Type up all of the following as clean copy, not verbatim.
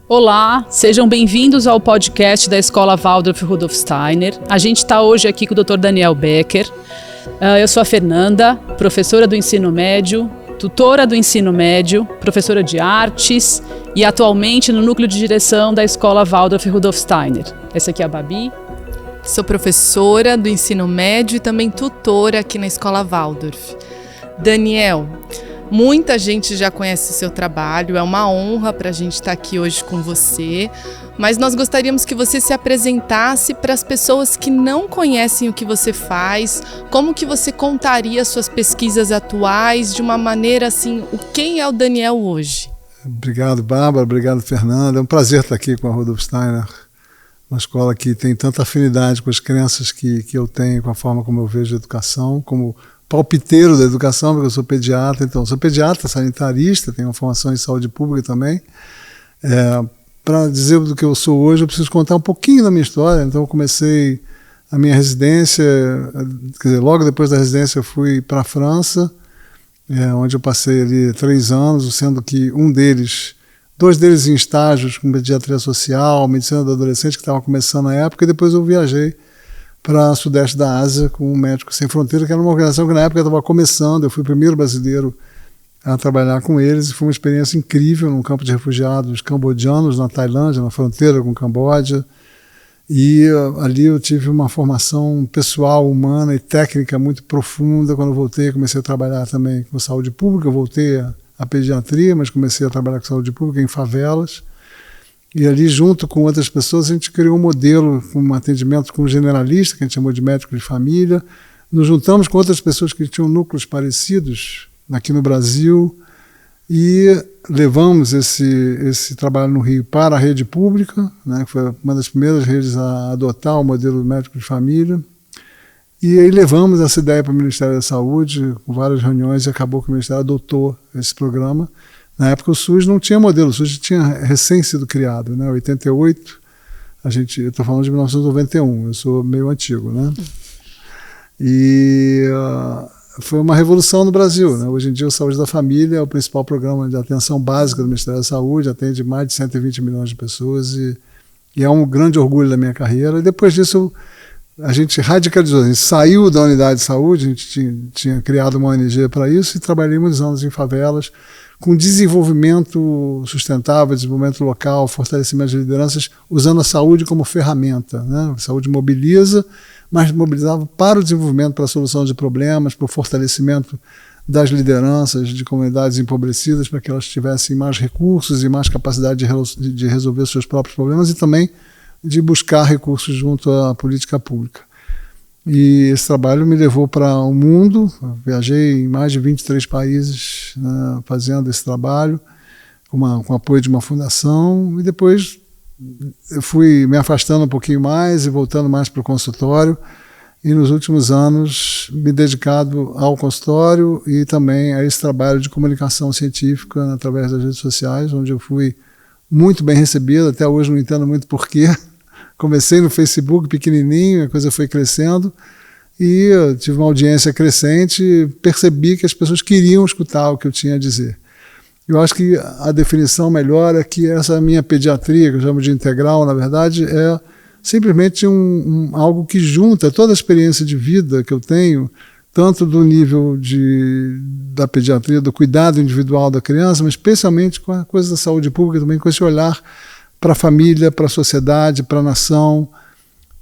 Olá, sejam bem-vindos ao podcast da Escola Waldorf Rudolf Steiner. A gente está hoje aqui com o Dr. Daniel Becker. Eu sou a Fernanda, professora do ensino médio, tutora do ensino médio, professora de artes e atualmente no núcleo de direção da Escola Waldorf Rudolf Steiner. Essa aqui é a Babi. Sou professora do ensino médio e também tutora aqui na Escola Waldorf. Daniel, muita gente já conhece o seu trabalho, é uma honra para a gente estar aqui hoje com você, mas nós gostaríamos que você se apresentasse para as pessoas que não conhecem o que você faz, como que você contaria suas pesquisas atuais de uma maneira assim, quem é o Daniel hoje? Obrigado, Bárbara, obrigado, Fernanda, é um prazer estar aqui com a Rudolf Steiner, uma escola que tem tanta afinidade com as crenças que eu tenho, com a forma como eu vejo a educação, como palpiteiro da educação, porque eu sou pediatra, então sou pediatra, sanitarista, tenho uma formação em saúde pública também. Para dizer do que eu sou hoje, eu preciso contar um pouquinho da minha história. Então eu comecei a minha residência, quer dizer, logo depois da residência eu fui para a França, onde eu passei ali 3 anos, sendo que dois deles em estágios com pediatria social, medicina do adolescente, que estava começando na época, e depois eu viajei para o sudeste da Ásia com o Médicos Sem Fronteiras, que era uma organização que na época estava começando. Eu fui o primeiro brasileiro a trabalhar com eles e foi uma experiência incrível num campo de refugiados cambodianos na Tailândia, na fronteira com Camboja. E ali eu tive uma formação pessoal, humana e técnica muito profunda. Quando eu voltei, comecei a trabalhar também com saúde pública. Eu voltei à pediatria, mas comecei a trabalhar com saúde pública em favelas. E ali, junto com outras pessoas, a gente criou um modelo, um atendimento com um generalista, que a gente chamou de médico de família. Nos juntamos com outras pessoas que tinham núcleos parecidos aqui no Brasil e levamos esse trabalho no Rio para a rede pública, né, que foi uma das primeiras redes a adotar o modelo médico de família. E aí levamos essa ideia para o Ministério da Saúde, com várias reuniões, e acabou que o Ministério adotou esse programa. Na época o SUS não tinha modelo, o SUS tinha recém sido criado, né? 88, eu estou falando de 1991, eu sou meio antigo, né? E foi uma revolução no Brasil, né? Hoje em dia o Saúde da Família é o principal programa de atenção básica do Ministério da Saúde, atende mais de 120 milhões de pessoas e é um grande orgulho da minha carreira. E depois disso a gente radicalizou, a gente saiu da unidade de saúde, a gente tinha criado uma ONG para isso e trabalhei muitos anos em favelas, com desenvolvimento sustentável, desenvolvimento local, fortalecimento de lideranças, usando a saúde como ferramenta, né? A saúde mobiliza, mas mobilizava para o desenvolvimento, para a solução de problemas, para o fortalecimento das lideranças de comunidades empobrecidas, para que elas tivessem mais recursos e mais capacidade de resolver seus próprios problemas e também de buscar recursos junto à política pública. E esse trabalho me levou para o mundo, eu viajei em mais de 23 países, né, fazendo esse trabalho, com apoio de uma fundação, e depois eu fui me afastando um pouquinho mais e voltando mais para o consultório, e nos últimos anos me dedicado ao consultório e também a esse trabalho de comunicação científica através das redes sociais, onde eu fui muito bem recebido, até hoje não entendo muito porquê. Comecei no Facebook pequenininho, a coisa foi crescendo e eu tive uma audiência crescente e percebi que as pessoas queriam escutar o que eu tinha a dizer. Eu acho que a definição melhor é que essa minha pediatria, que eu chamo de integral, na verdade, é simplesmente algo que junta toda a experiência de vida que eu tenho, tanto do nível da pediatria, do cuidado individual da criança, mas especialmente com a coisa da saúde pública também, com esse olhar para a família, para a sociedade, para a nação,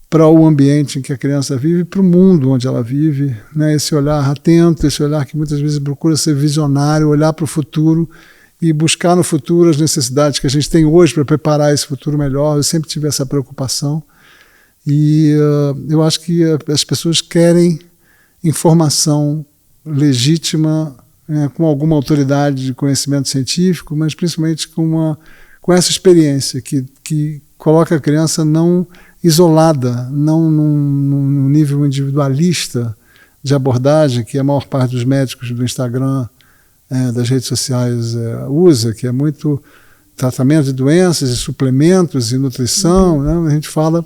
para o ambiente em que a criança vive, para o mundo onde ela vive, né? Esse olhar atento, esse olhar que muitas vezes procura ser visionário, olhar para o futuro e buscar no futuro as necessidades que a gente tem hoje para preparar esse futuro melhor. Eu sempre tive essa preocupação e eu acho que as pessoas querem informação legítima, com alguma autoridade de conhecimento científico, mas principalmente com essa experiência que coloca a criança não isolada, não num nível individualista de abordagem que a maior parte dos médicos do Instagram, das redes sociais usa, que é muito tratamento de doenças, e suplementos e nutrição, né? A gente fala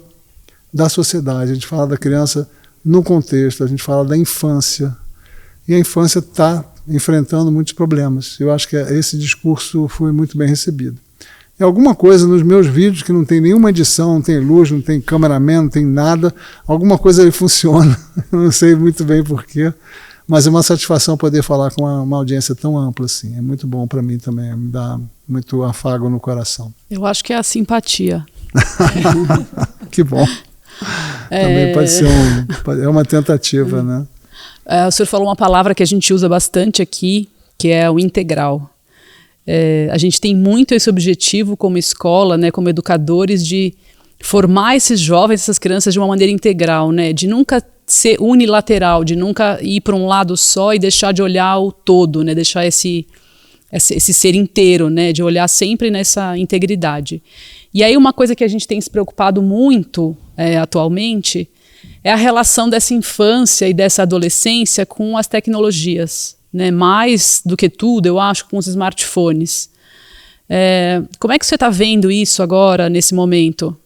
da sociedade, a gente fala da criança no contexto, a gente fala da infância. E a infância está enfrentando muitos problemas. Eu acho que esse discurso foi muito bem recebido. E alguma coisa nos meus vídeos que não tem nenhuma edição, não tem luz, não tem cameraman, não tem nada, alguma coisa ali funciona. Eu não sei muito bem porquê, mas é uma satisfação poder falar com uma audiência tão ampla assim. É muito bom para mim também, me dá muito afago no coração. Eu acho que é a simpatia. Que bom. Também pode ser é uma tentativa, né? O senhor falou uma palavra que a gente usa bastante aqui, que é o integral. A gente tem muito esse objetivo como escola, né, como educadores, de formar esses jovens, essas crianças de uma maneira integral, né, de nunca ser unilateral, de nunca ir para um lado só e deixar de olhar o todo, né, deixar esse ser inteiro, né, de olhar sempre nessa integridade. E aí uma coisa que a gente tem se preocupado muito atualmente é a relação dessa infância e dessa adolescência com as tecnologias. Né, mais do que tudo, eu acho, com os smartphones. Como é que você está vendo isso agora, nesse momento?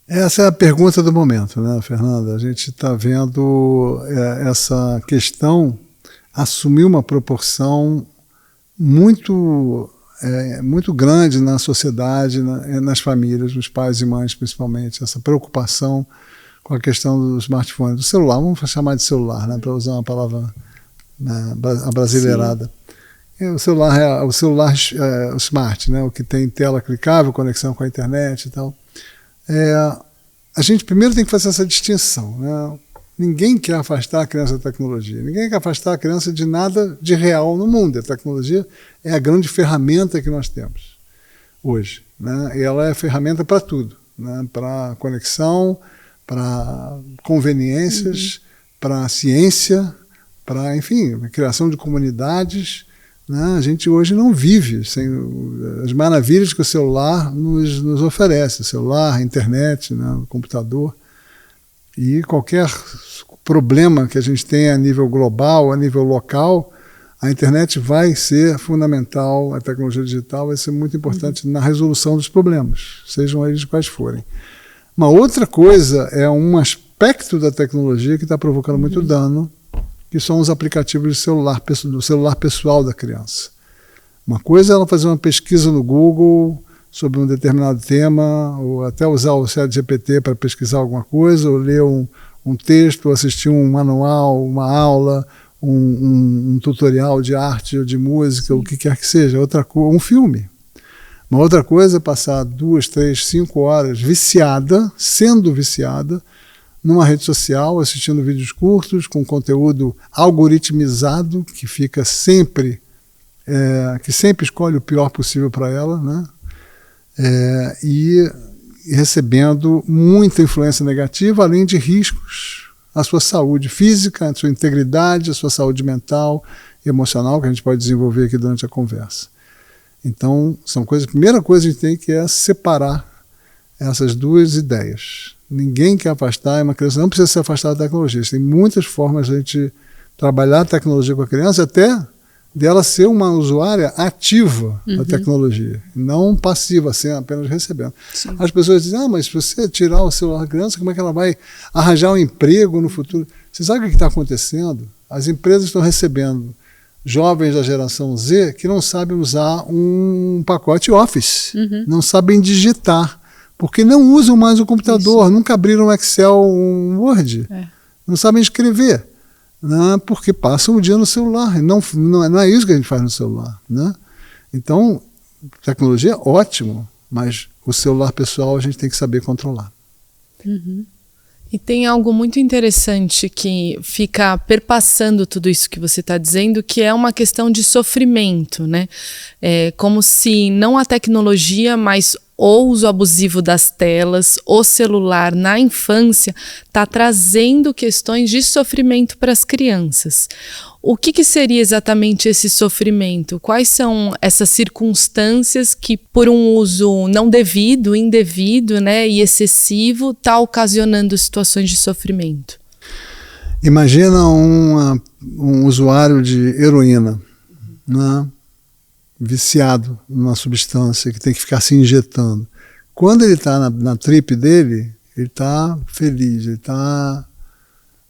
Essa é a pergunta do momento, né, Fernanda? A gente está vendo essa questão assumir uma proporção muito grande na sociedade, nas famílias, nos pais e mães principalmente, essa preocupação com a questão do smartphone, do celular, vamos chamar de celular, né, para usar uma palavra abrasileirada. O celular o smart, né, o que tem tela clicável, conexão com a internet e tal. A gente primeiro tem que fazer essa distinção, né? Ninguém quer afastar a criança da tecnologia, ninguém quer afastar a criança de nada de real no mundo. A tecnologia é a grande ferramenta que nós temos hoje, né? E ela é ferramenta para tudo, né? Para conexão, para conveniências, para ciência, para, enfim, a criação de comunidades, né? A gente hoje não vive sem as maravilhas que o celular nos oferece, o celular, a internet, né? O computador. E qualquer problema que a gente tenha a nível global, a nível local, a internet vai ser fundamental, a tecnologia digital vai ser muito importante na resolução dos problemas, sejam eles quais forem. Uma outra coisa é um aspecto da tecnologia que está provocando muito dano, que são os aplicativos do celular pessoal da criança. Uma coisa é ela fazer uma pesquisa no Google sobre um determinado tema, ou até usar o ChatGPT para pesquisar alguma coisa, ou ler um texto, ou assistir um manual, uma aula, um tutorial de arte ou de música, o que quer que seja, um filme. Uma outra coisa é passar 2, 3, 5 horas sendo viciada, numa rede social, assistindo vídeos curtos, com conteúdo algoritmizado, que fica sempre, que sempre escolhe o pior possível para ela, né? E recebendo muita influência negativa, além de riscos à sua saúde física, à sua integridade, à sua saúde mental e emocional, que a gente pode desenvolver aqui durante a conversa. Então, a primeira coisa que a gente tem que é separar essas duas ideias. Ninguém quer afastar, uma criança não precisa se afastar da tecnologia. Tem muitas formas de a gente trabalhar a tecnologia com a criança, até dela ser uma usuária ativa da tecnologia, não passiva, assim, apenas recebendo. Sim. As pessoas dizem, mas se você tirar o celular da criança, como é que ela vai arranjar um emprego no futuro? Você sabe o que está acontecendo? As empresas estão recebendo jovens da geração Z que não sabem usar um pacote Office, não sabem digitar, porque não usam mais o computador, nunca abriram um Excel, um Word, não sabem escrever, né? Porque passam o dia no celular. Não é isso que a gente faz no celular, né? Então, tecnologia é ótimo, mas o celular pessoal a gente tem que saber controlar. E tem algo muito interessante que fica perpassando tudo isso que você está dizendo, que é uma questão de sofrimento, né? É como se não a tecnologia, mas o uso abusivo das telas, o celular na infância, está trazendo questões de sofrimento para as crianças. O que seria exatamente esse sofrimento? Quais são essas circunstâncias que, por um uso não devido, indevido, né, e excessivo, está ocasionando situações de sofrimento? Imagina um usuário de heroína, né? viciado numa substância que tem que ficar se injetando. Quando ele está na trip dele, ele está feliz, ele está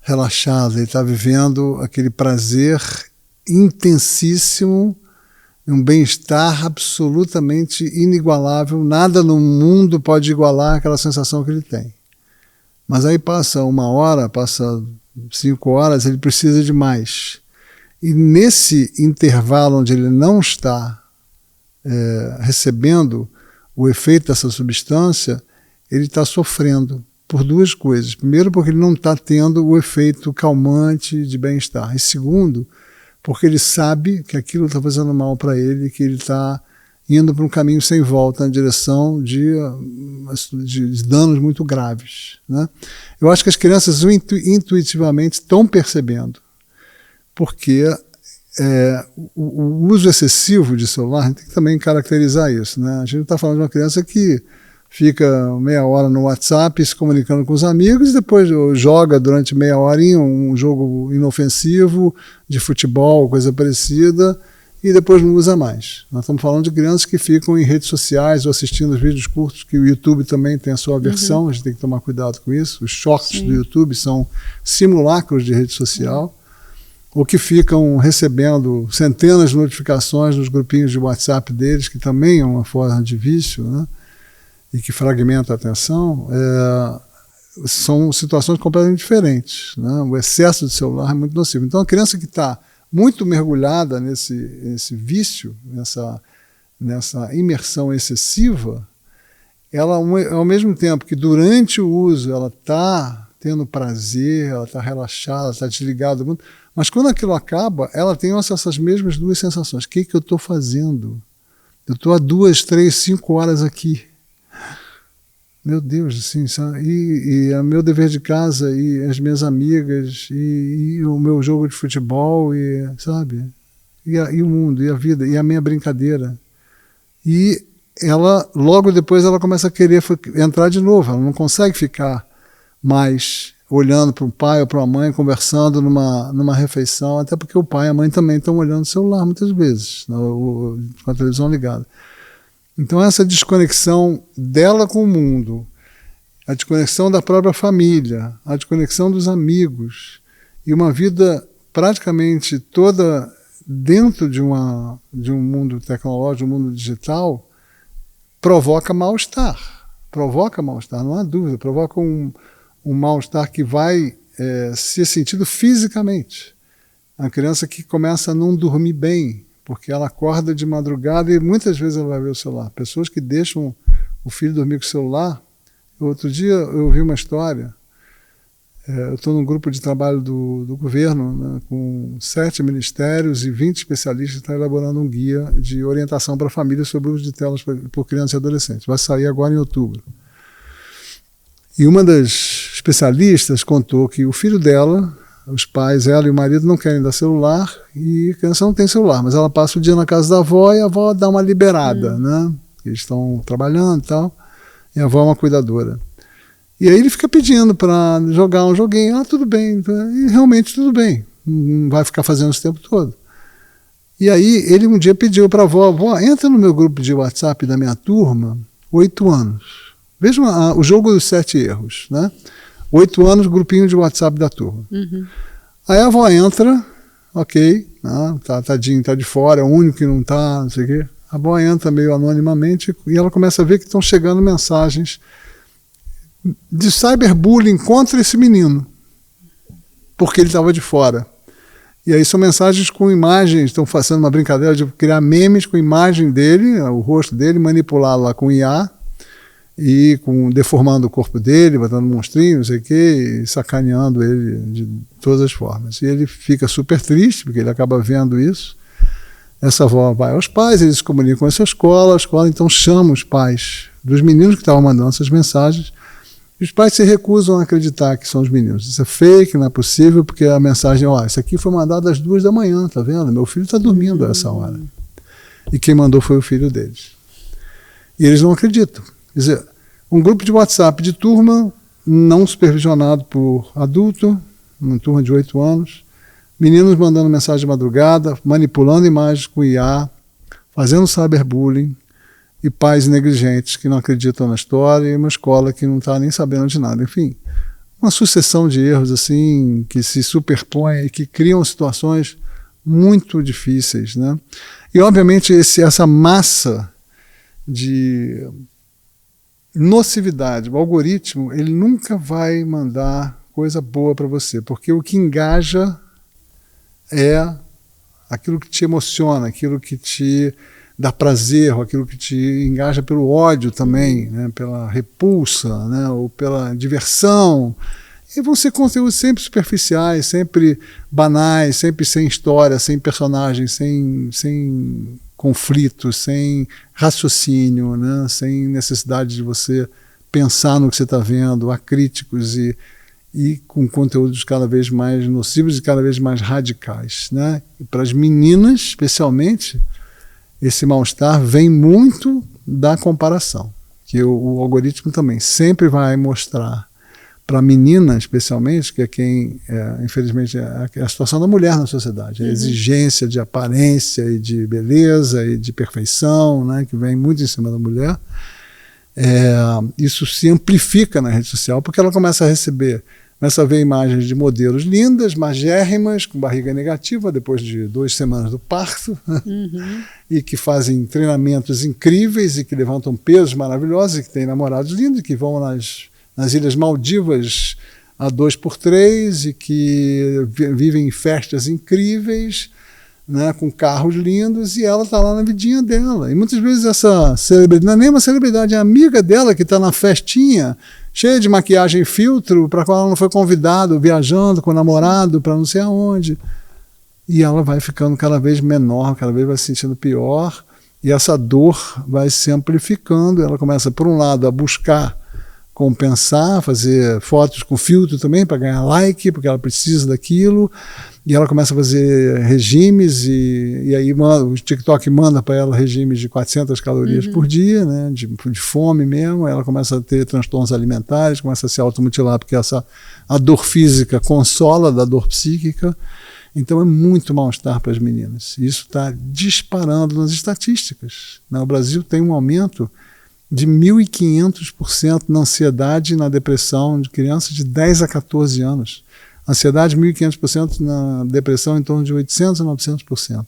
relaxado, ele está vivendo aquele prazer intensíssimo, um bem-estar absolutamente inigualável. Nada no mundo pode igualar aquela sensação que ele tem. Mas aí passa 1 hora, passa 5 horas, ele precisa de mais. E nesse intervalo onde ele não está recebendo o efeito dessa substância, ele está sofrendo por 2 coisas. Primeiro, porque ele não está tendo o efeito calmante de bem-estar. E segundo, porque ele sabe que aquilo está fazendo mal para ele, que ele está indo para um caminho sem volta na direção de danos muito graves, né? Eu acho que as crianças intuitivamente estão percebendo, porque o uso excessivo de celular, a gente tem que também caracterizar isso, né? A gente está falando de uma criança que fica meia hora no WhatsApp se comunicando com os amigos e depois joga durante meia horinha um jogo inofensivo de futebol, coisa parecida, e depois não usa mais. Nós estamos falando de crianças que ficam em redes sociais ou assistindo os vídeos curtos, que o YouTube também tem a sua versão, a gente tem que tomar cuidado com isso. Os shorts do YouTube são simulacros de rede social, ou que ficam recebendo centenas de notificações nos grupinhos de WhatsApp deles, que também é uma forma de vício, né? E que fragmenta a atenção. São situações completamente diferentes, né? O excesso de celular é muito nocivo. Então, a criança que está muito mergulhada nesse vício, nessa imersão excessiva, ela, ao mesmo tempo que durante o uso ela está tendo prazer, ela está relaxada, ela está desligada do mundo, mas quando aquilo acaba, ela tem essas mesmas 2 sensações. O que eu estou fazendo? Eu estou há 2, 3, 5 horas aqui. Meu Deus, assim, sabe? E o meu dever de casa, e as minhas amigas, e o meu jogo de futebol, e, sabe? E o mundo, e a vida, e a minha brincadeira. E ela, logo depois, ela começa a querer entrar de novo. Ela não consegue ficar mais olhando para um pai ou para uma mãe, conversando numa refeição, até porque o pai e a mãe também estão olhando o celular muitas vezes, com a televisão ligada. Então essa desconexão dela com o mundo, a desconexão da própria família, a desconexão dos amigos e uma vida praticamente toda dentro de um mundo tecnológico, um mundo digital, provoca mal-estar. Provoca mal-estar, não há dúvida. Provoca um mal-estar que vai ser sentido fisicamente. A criança que começa a não dormir bem, porque ela acorda de madrugada e muitas vezes ela vai ver o celular. Pessoas que deixam o filho dormir com o celular. Outro dia eu ouvi uma história, eu estou num grupo de trabalho do governo, né, com 7 ministérios e 20 especialistas que estão elaborando um guia de orientação para a família sobre o uso de telas por crianças e adolescentes. Vai sair agora em outubro. E uma das especialistas contou que o filho dela, os pais, ela e o marido não querem dar celular e a criança não tem celular, mas ela passa o dia na casa da avó e a avó dá uma liberada, né? Eles estão trabalhando e tal, e a avó é uma cuidadora. E aí ele fica pedindo para jogar um joguinho, tudo bem, e realmente tudo bem, não vai ficar fazendo isso o tempo todo. E aí ele um dia pediu para a avó, entra no meu grupo de WhatsApp da minha turma, 8 anos. Veja o jogo dos 7 erros, né? 8 anos, grupinho de WhatsApp da turma. Uhum. Aí a avó entra, ok, tadinho, tá de fora, é o único que não tá, não sei o quê. A avó entra meio anonimamente e ela começa a ver que estão chegando mensagens de cyberbullying contra esse menino, porque ele estava de fora. E aí são mensagens com imagens, estão fazendo uma brincadeira de criar memes com imagem dele, o rosto dele, manipulado lá com IA, e deformando o corpo dele, botando monstrinhos, não sei o quê, e sacaneando ele de todas as formas. E ele fica super triste, porque ele acaba vendo isso. Essa avó vai aos pais, eles se comunicam com essa escola, a escola então chama os pais dos meninos que estavam mandando essas mensagens, e os pais se recusam a acreditar que são os meninos. Isso é fake, não é possível, porque a mensagem, isso aqui foi mandado às 2 da manhã, tá vendo? Meu filho está dormindo a essa hora. E quem mandou foi o filho deles. E eles não acreditam. Quer dizer, um grupo de WhatsApp de turma, não supervisionado por adulto, uma turma de 8 anos, meninos mandando mensagem de madrugada, manipulando imagens com IA, fazendo cyberbullying, e pais negligentes que não acreditam na história, e uma escola que não está nem sabendo de nada. Enfim, uma sucessão de erros assim que se superpõem e que criam situações muito difíceis, né? E obviamente essa massa de nocividade, o algoritmo, ele nunca vai mandar coisa boa para você, porque o que engaja é aquilo que te emociona, aquilo que te dá prazer, ou aquilo que te engaja pelo ódio também, né? Pela repulsa, né? Ou pela diversão. E vão ser conteúdos sempre superficiais, sempre banais, sempre sem história, sem personagem, sem conflito, sem raciocínio, né? Sem necessidade de você pensar no que você está vendo, acríticos e com conteúdos cada vez mais nocivos e cada vez mais radicais, né? E para as meninas, especialmente, esse mal-estar vem muito da comparação, que o algoritmo também sempre vai mostrar para a menina, especialmente, que é quem, infelizmente, é a situação da mulher na sociedade, a exigência de aparência e de beleza e de perfeição, né, que vem muito em cima da mulher. Isso se amplifica na rede social porque ela começa a ver imagens de modelos lindas, magérrimas, com barriga negativa depois de 2 semanas do parto, e que fazem treinamentos incríveis e que levantam pesos maravilhosos e que têm namorados lindos e que vão nas Ilhas Maldivas a 2x3 e que vivem em festas incríveis, né, com carros lindos, e ela está lá na vidinha dela. E muitas vezes essa celebridade, não é nem uma celebridade, é a amiga dela que está na festinha, cheia de maquiagem e filtro, para a qual ela não foi convidada, viajando com o namorado para não sei aonde. E ela vai ficando cada vez menor, cada vez vai se sentindo pior, e essa dor vai se amplificando. Ela começa, por um lado, a buscar compensar, fazer fotos com filtro também para ganhar like, porque ela precisa daquilo, e ela começa a fazer regimes, e aí o TikTok manda para ela regimes de 400 calorias por dia, né, de fome mesmo. Ela começa a ter transtornos alimentares, começa a se automutilar, porque a dor física consola da dor psíquica. Então é muito mal-estar para as meninas. Isso está disparando nas estatísticas, né? O Brasil tem um aumento de 1.500% na ansiedade e na depressão de crianças de 10 a 14 anos. Ansiedade, 1.500%, na depressão, em torno de 800% a 900%.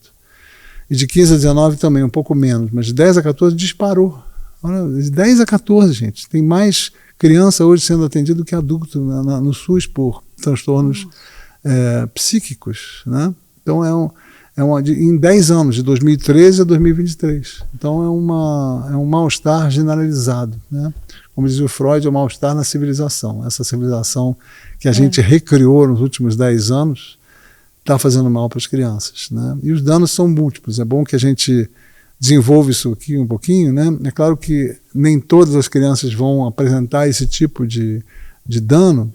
E de 15 a 19 também, um pouco menos, mas de 10 a 14 disparou. Olha, de 10 a 14, gente, tem mais criança hoje sendo atendida do que adulto no SUS por transtornos psíquicos, né? Então em 10 anos, de 2013 a 2023. Então é um mal-estar generalizado, né? Como dizia o Freud, é um mal-estar na civilização. Essa civilização que a gente recriou nos últimos 10 anos está fazendo mal para as crianças, né? E os danos são múltiplos. É bom que a gente desenvolva isso aqui um pouquinho, né? É claro que nem todas as crianças vão apresentar esse tipo de dano,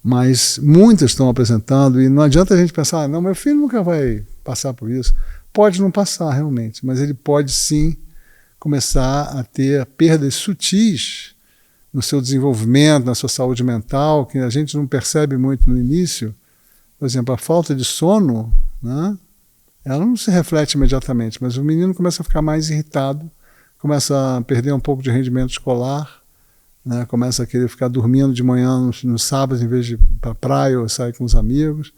mas muitas estão apresentando, e não adianta a gente pensar, não, meu filho nunca vai passar por isso. Pode não passar realmente, mas ele pode sim começar a ter perdas sutis no seu desenvolvimento, na sua saúde mental, que a gente não percebe muito no início. Por exemplo, a falta de sono, né, ela não se reflete imediatamente, mas o menino começa a ficar mais irritado, começa a perder um pouco de rendimento escolar, né, começa a querer ficar dormindo de manhã no sábado em vez de ir para a praia ou sair com os amigos.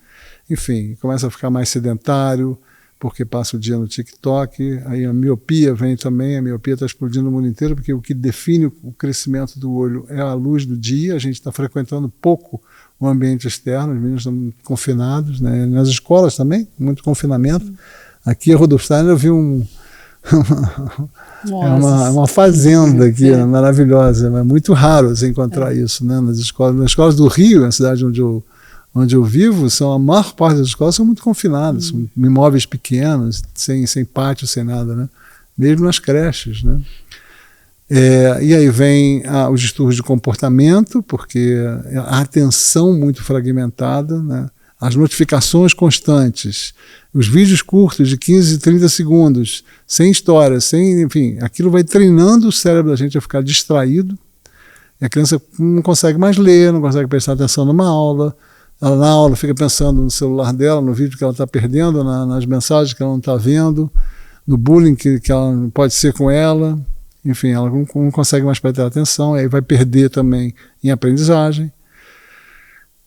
Enfim, começa a ficar mais sedentário, porque passa o dia no TikTok. Aí a miopia vem também, a miopia está explodindo no mundo inteiro, porque o que define o crescimento do olho é a luz do dia. A gente está frequentando pouco o ambiente externo, os meninos estão confinados, né? Nas escolas também, muito confinamento. Aqui em Rudolf Steiner eu vi uma fazenda aqui, maravilhosa, é muito raro você encontrar isso, né? Nas escolas do Rio, na cidade onde eu vivo, a maior parte das escolas são muito confinadas, são imóveis pequenos, sem pátio, sem nada, né? Mesmo nas creches, né? E aí vem os distúrbios de comportamento, porque a atenção muito fragmentada, né? As notificações constantes, os vídeos curtos de 15 e 30 segundos, sem história, enfim, aquilo vai treinando o cérebro da gente a ficar distraído, e a criança não consegue mais ler, não consegue prestar atenção numa aula. Ela na aula fica pensando no celular dela, no vídeo que ela está perdendo, nas mensagens que ela não está vendo, no bullying que ela não pode ser com ela. Enfim, ela não consegue mais prestar atenção, aí vai perder também em aprendizagem.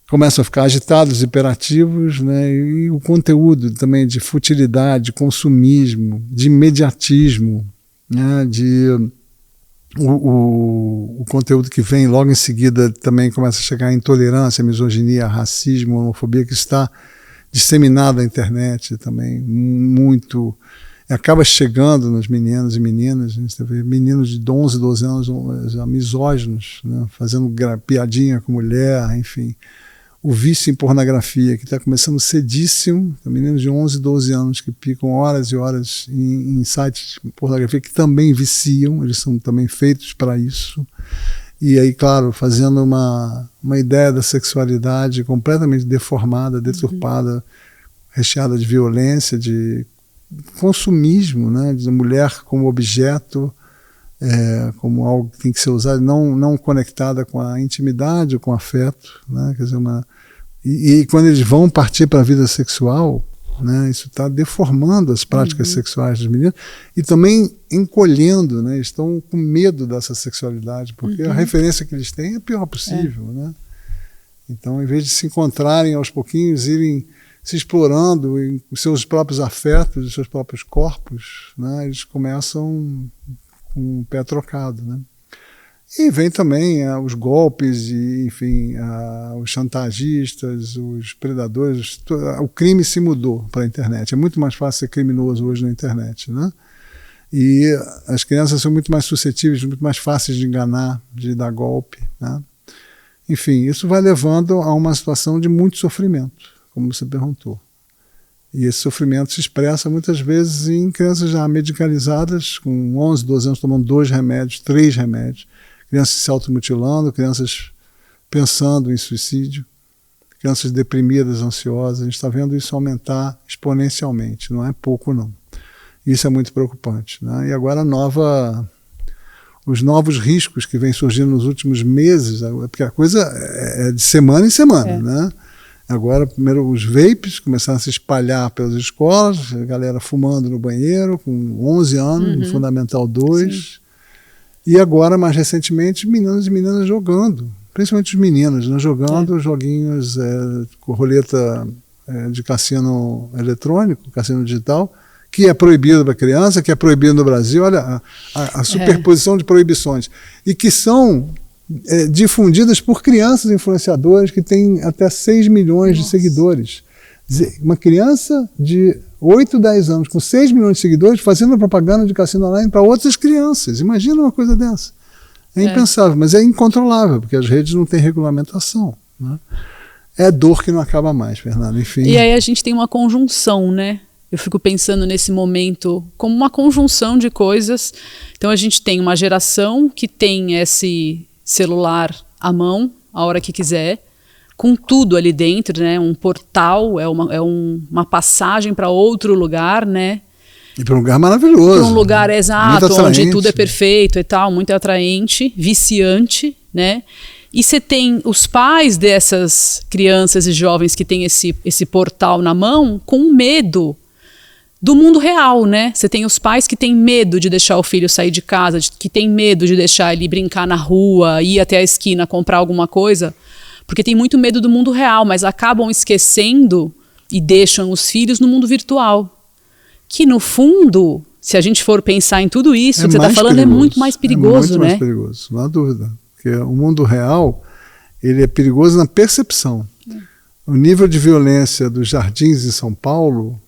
Começam a ficar agitados, hiperativos, né? E o conteúdo também de futilidade, de consumismo, de imediatismo, né? O conteúdo que vem logo em seguida também começa a chegar a intolerância, a misoginia, racismo, homofobia, que está disseminado na internet também, muito. Acaba chegando nos meninos e meninas, a gente vê meninos de 11, 12 anos já misóginos, né? Fazendo piadinha com mulher, enfim. O vício em pornografia, que está começando cedíssimo, meninos de 11, 12 anos que ficam horas e horas em sites de pornografia que também viciam, eles são também feitos para isso. E aí, claro, fazendo uma ideia da sexualidade completamente deformada, deturpada, recheada de violência, de consumismo, né, de mulher como objeto, como algo que tem que ser usado, não conectada com a intimidade ou com o afeto, né, quer dizer, e quando eles vão partir para a vida sexual, né, isso está deformando as práticas sexuais dos meninos e também encolhendo, né, estão com medo dessa sexualidade, porque a referência que eles têm é a pior possível, né? Então, em vez de se encontrarem aos pouquinhos, irem se explorando em seus próprios afetos, os seus próprios corpos, né, eles começam com o pé trocado, né? E vem também os golpes, e, enfim, os chantagistas, os predadores. O crime se mudou para a internet. É muito mais fácil ser criminoso hoje na internet, né? E as crianças são muito mais suscetíveis, muito mais fáceis de enganar, de dar golpe, né? Enfim, isso vai levando a uma situação de muito sofrimento, como você perguntou. E esse sofrimento se expressa muitas vezes em crianças já medicalizadas, com 11, 12 anos, tomando 2 remédios, 3 remédios, crianças se automutilando, crianças pensando em suicídio, crianças deprimidas, ansiosas. A gente está vendo isso aumentar exponencialmente, não é pouco não. Isso é muito preocupante, né? E agora os novos riscos que vêm surgindo nos últimos meses, porque a coisa é de semana em semana, né? Agora, primeiro, os vapes começaram a se espalhar pelas escolas, a galera fumando no banheiro, com 11 anos, no Fundamental 2. Sim. E agora, mais recentemente, meninos e meninas jogando, principalmente os meninos, né, jogando joguinhos com roleta de cassino eletrônico, cassino digital, que é proibido para criança, que é proibido no Brasil. Olha a superposição de proibições. E que são difundidas por crianças influenciadoras que têm até 6 milhões de seguidores. Uma criança de 8, 10 anos com 6 milhões de seguidores fazendo propaganda de cassino online para outras crianças. Imagina uma coisa dessa. É impensável, mas é incontrolável, porque as redes não têm regulamentação, né? É dor que não acaba mais, Fernanda. Enfim. E aí a gente tem uma conjunção, né? Eu fico pensando nesse momento como uma conjunção de coisas. Então a gente tem uma geração que tem esse celular à mão, a hora que quiser, com tudo ali dentro, né? Um portal, uma passagem para outro lugar, né? E para um lugar maravilhoso. Para um lugar exato, onde tudo é perfeito e tal, muito atraente, viciante, né? E você tem os pais dessas crianças e jovens que têm esse portal na mão com medo do mundo real, né? Você tem os pais que têm medo de deixar o filho sair de casa, que têm medo de deixar ele brincar na rua, ir até a esquina comprar alguma coisa, porque tem muito medo do mundo real, mas acabam esquecendo e deixam os filhos no mundo virtual. Que no fundo, se a gente for pensar em tudo isso que você está falando, é muito mais perigoso, né? É muito mais perigoso, não há dúvida. Porque o mundo real, ele é perigoso na percepção. O nível de violência dos jardins de São Paulo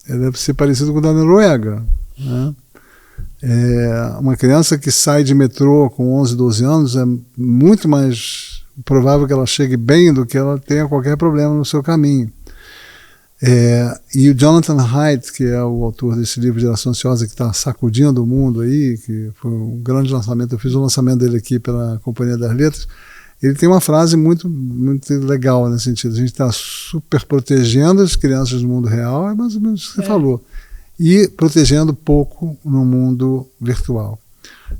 deve ser parecido com o da Noruega, né? Uma criança que sai de metrô com 11, 12 anos é muito mais provável que ela chegue bem do que ela tenha qualquer problema no seu caminho. E o Jonathan Haidt, que é o autor desse livro Geração Ansiosa, que está sacudindo o mundo aí, que foi um grande lançamento, eu fiz o lançamento dele aqui pela Companhia das Letras, ele tem uma frase muito, muito legal nesse sentido. A gente está super protegendo as crianças no mundo real, é mais ou menos o que você falou, e protegendo pouco no mundo virtual.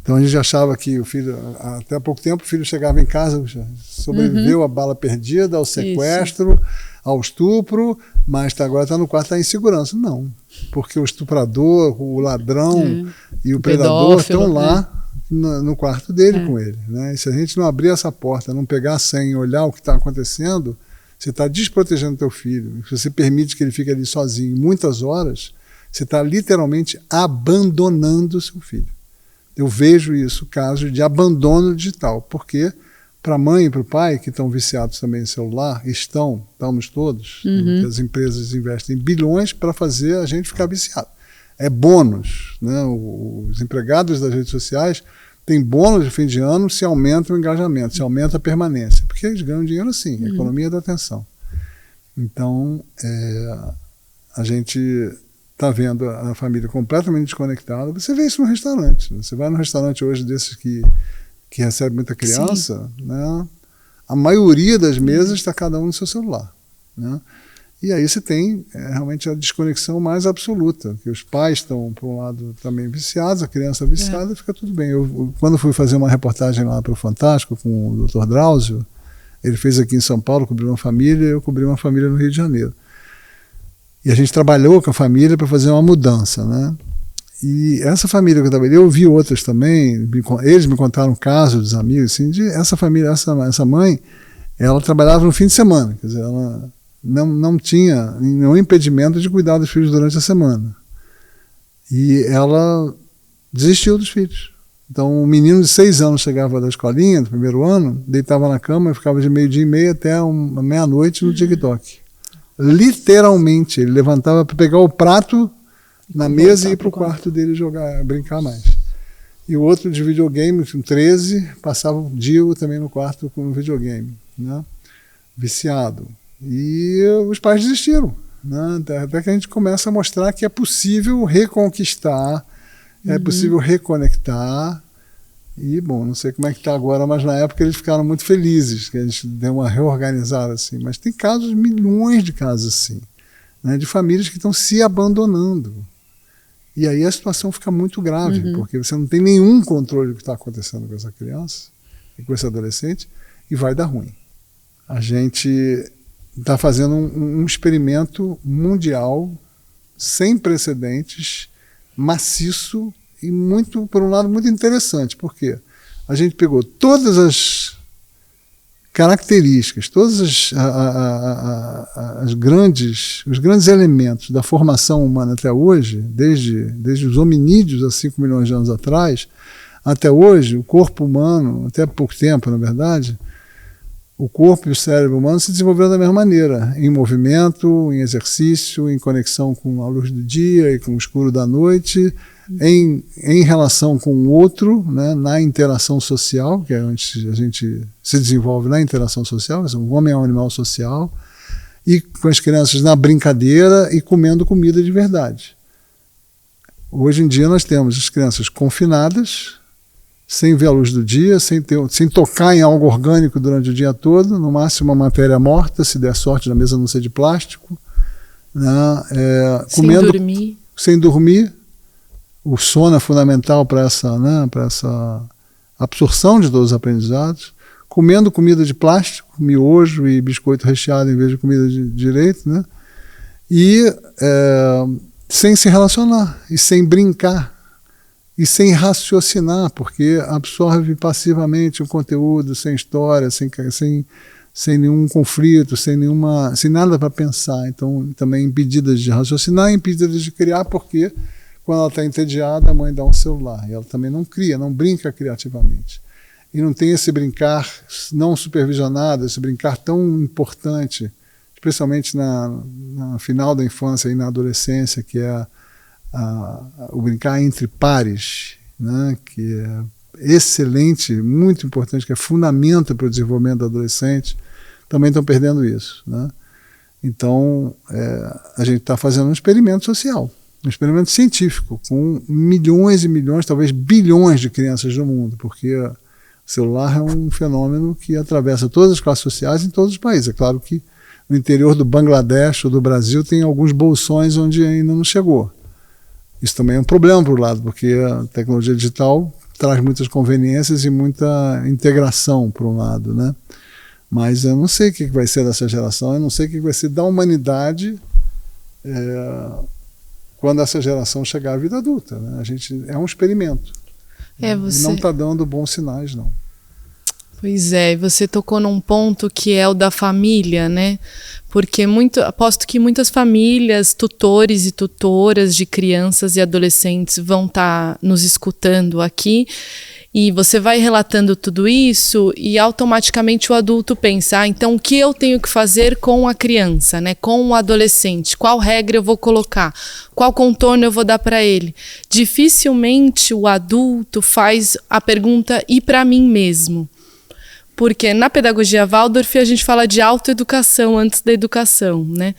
Então a gente achava que o filho, até há pouco tempo, o filho chegava em casa, sobreviveu à bala perdida, ao sequestro, ao estupro, mas agora está no quarto, está em segurança. Não, porque o estuprador, o ladrão e o predador estão lá no quarto dele com ele, né? E se a gente não abrir essa porta, não pegar a senha e olhar o que está acontecendo, você está desprotegendo teu filho. Se você permite que ele fique ali sozinho muitas horas, você está literalmente abandonando o seu filho. Eu vejo isso, casos de abandono digital, porque para a mãe e para o pai, que estão viciados também em celular, estamos todos, porque as empresas investem bilhões para fazer a gente ficar viciado. É bônus, né? Os empregados das redes sociais têm bônus de fim de ano se aumenta o engajamento, se aumenta a permanência, porque eles ganham dinheiro assim, a economia da atenção. Então, a gente está vendo a família completamente desconectada. Você vê isso no restaurante. Você vai no restaurante hoje desses que recebe muita criança, né? A maioria das mesas está cada um no seu celular, né? E aí você tem realmente a desconexão mais absoluta, que os pais estão, por um lado, também viciados, a criança viciada, fica tudo bem. Eu, quando fui fazer uma reportagem lá para o Fantástico com o Dr. Drauzio, ele fez aqui em São Paulo, cobriu uma família, eu cobri uma família no Rio de Janeiro. E a gente trabalhou com a família para fazer uma mudança, né? E essa família que eu trabalhei, eu vi outras também, eles me contaram casos dos amigos, assim, de essa família, essa mãe, ela trabalhava no fim de semana, quer dizer, ela não tinha nenhum impedimento de cuidar dos filhos durante a semana. E ela desistiu dos filhos. Então, um menino de 6 anos chegava da escolinha, do primeiro ano, deitava na cama e ficava de 12:30 até meia-noite no TikTok. Literalmente, ele levantava para pegar o prato na mesa e ir para o quarto dele jogar, brincar mais. E o outro de videogame, com 13, passava o dia também no quarto com o videogame, né? Viciado. E os pais desistiram, né? Até que a gente começa a mostrar que é possível reconquistar, é possível reconectar. E, bom, não sei como é que está agora, mas na época eles ficaram muito felizes, que a gente deu uma reorganizada assim. Mas tem casos, milhões de casos assim, né, de famílias que estão se abandonando. E aí a situação fica muito grave, porque você não tem nenhum controle do que está acontecendo com essa criança e com esse adolescente, e vai dar ruim. A gente está fazendo um experimento mundial, sem precedentes, maciço, e muito, por um lado, muito interessante, porque a gente pegou todas as características, todos os grandes elementos da formação humana até hoje, desde os hominídeos há 5 milhões de anos atrás, até hoje, o corpo humano, até pouco tempo, na verdade, o corpo e o cérebro humano se desenvolveram da mesma maneira, em movimento, em exercício, em conexão com a luz do dia e com o escuro da noite, em relação com o outro, né, na interação social, que a gente se desenvolve na interação social, o homem é um animal social, e com as crianças na brincadeira e comendo comida de verdade. Hoje em dia nós temos as crianças confinadas, sem ver a luz do dia, sem tocar em algo orgânico durante o dia todo, no máximo uma matéria morta, se der sorte, na mesa não ser de plástico, né, comendo, sem dormir. O sono é fundamental para essa absorção de todos os aprendizados, comendo comida de plástico, miojo e biscoito recheado em vez de comida de direito, né? E sem se relacionar, e sem brincar, e sem raciocinar, porque absorve passivamente o conteúdo, sem história, sem nenhum conflito, sem nada para pensar. Então, também impedidas de raciocinar, impedidas de criar, porque quando ela está entediada, a mãe dá um celular. E ela também não cria, não brinca criativamente. E não tem esse brincar não supervisionado, esse brincar tão importante, especialmente na final da infância e na adolescência, que é o brincar entre pares, né, que é excelente, muito importante, que é fundamento para o desenvolvimento do adolescente, também estão perdendo isso, né? Então, a gente está fazendo um experimento social, um experimento científico, com milhões e milhões, talvez bilhões de crianças no mundo, porque o celular é um fenômeno que atravessa todas as classes sociais em todos os países. É claro que no interior do Bangladesh ou do Brasil tem alguns bolsões onde ainda não chegou. Isso também é um problema por um lado, porque a tecnologia digital traz muitas conveniências e muita integração por um lado, né? Mas eu não sei o que vai ser dessa geração, eu não sei o que vai ser da humanidade quando essa geração chegar à vida adulta, né? A gente é um experimento. E não está dando bons sinais, não. Pois é, você tocou num ponto que é o da família, né? Porque aposto que muitas famílias, tutores e tutoras de crianças e adolescentes vão estar nos escutando aqui, e você vai relatando tudo isso e automaticamente o adulto pensa, então o que eu tenho que fazer com a criança, né? Com o adolescente? Qual regra eu vou colocar? Qual contorno eu vou dar para ele? Dificilmente o adulto faz a pergunta e para mim mesmo. Porque na pedagogia Waldorf a gente fala de autoeducação antes da educação, né?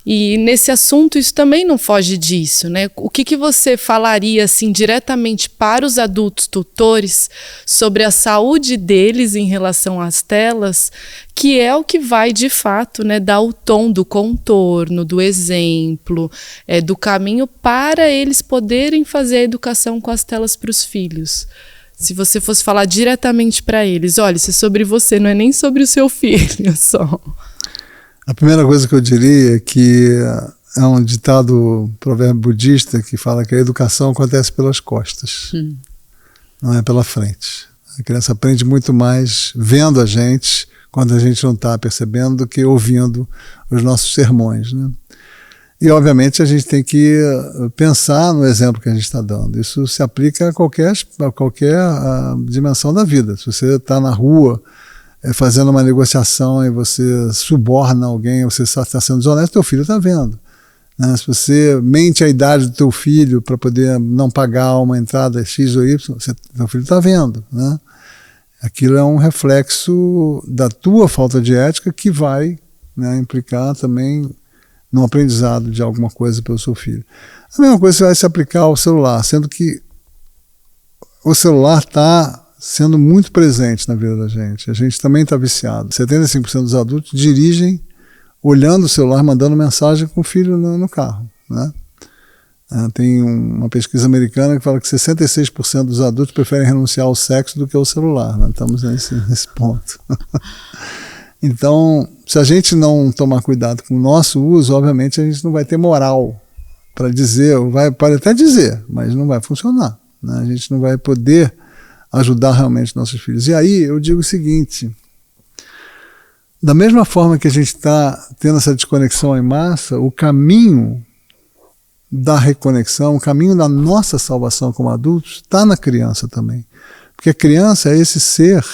E nesse assunto isso também não foge disso, né? O que você falaria assim diretamente para os adultos tutores sobre a saúde deles em relação às telas, que é o que vai de fato, né, dar o tom do contorno, do exemplo, do caminho para eles poderem fazer a educação com as telas para os filhos? Se você fosse falar diretamente para eles, olha, isso é sobre você, não é nem sobre o seu filho só. A primeira coisa que eu diria é que é um ditado, provérbio budista, que fala que a educação acontece pelas costas, não é pela frente. A criança aprende muito mais vendo a gente, quando a gente não está percebendo, do que ouvindo os nossos sermões, né? E, obviamente, a gente tem que pensar no exemplo que a gente está dando. Isso se aplica a qualquer dimensão da vida. Se você está na rua fazendo uma negociação e você suborna alguém, você está sendo desonesto, teu filho está vendo, né? Se você mente a idade do teu filho para poder não pagar uma entrada X ou Y, teu filho está vendo, né? Aquilo é um reflexo da tua falta de ética que vai, né, implicar também no aprendizado de alguma coisa pelo seu filho. A mesma coisa vai se aplicar ao celular, sendo que o celular está sendo muito presente na vida da gente. A gente também está viciado. 75% dos adultos dirigem olhando o celular, mandando mensagem com o filho no carro, né? Tem uma pesquisa americana que fala que 66% dos adultos preferem renunciar ao sexo do que ao celular, né? Estamos nesse ponto. Então, se a gente não tomar cuidado com o nosso uso, obviamente a gente não vai ter moral para dizer, pode até dizer, mas não vai funcionar, né? A gente não vai poder ajudar realmente nossos filhos. E aí eu digo o seguinte, da mesma forma que a gente está tendo essa desconexão em massa, o caminho da reconexão, o caminho da nossa salvação como adultos está na criança também. Porque a criança é esse ser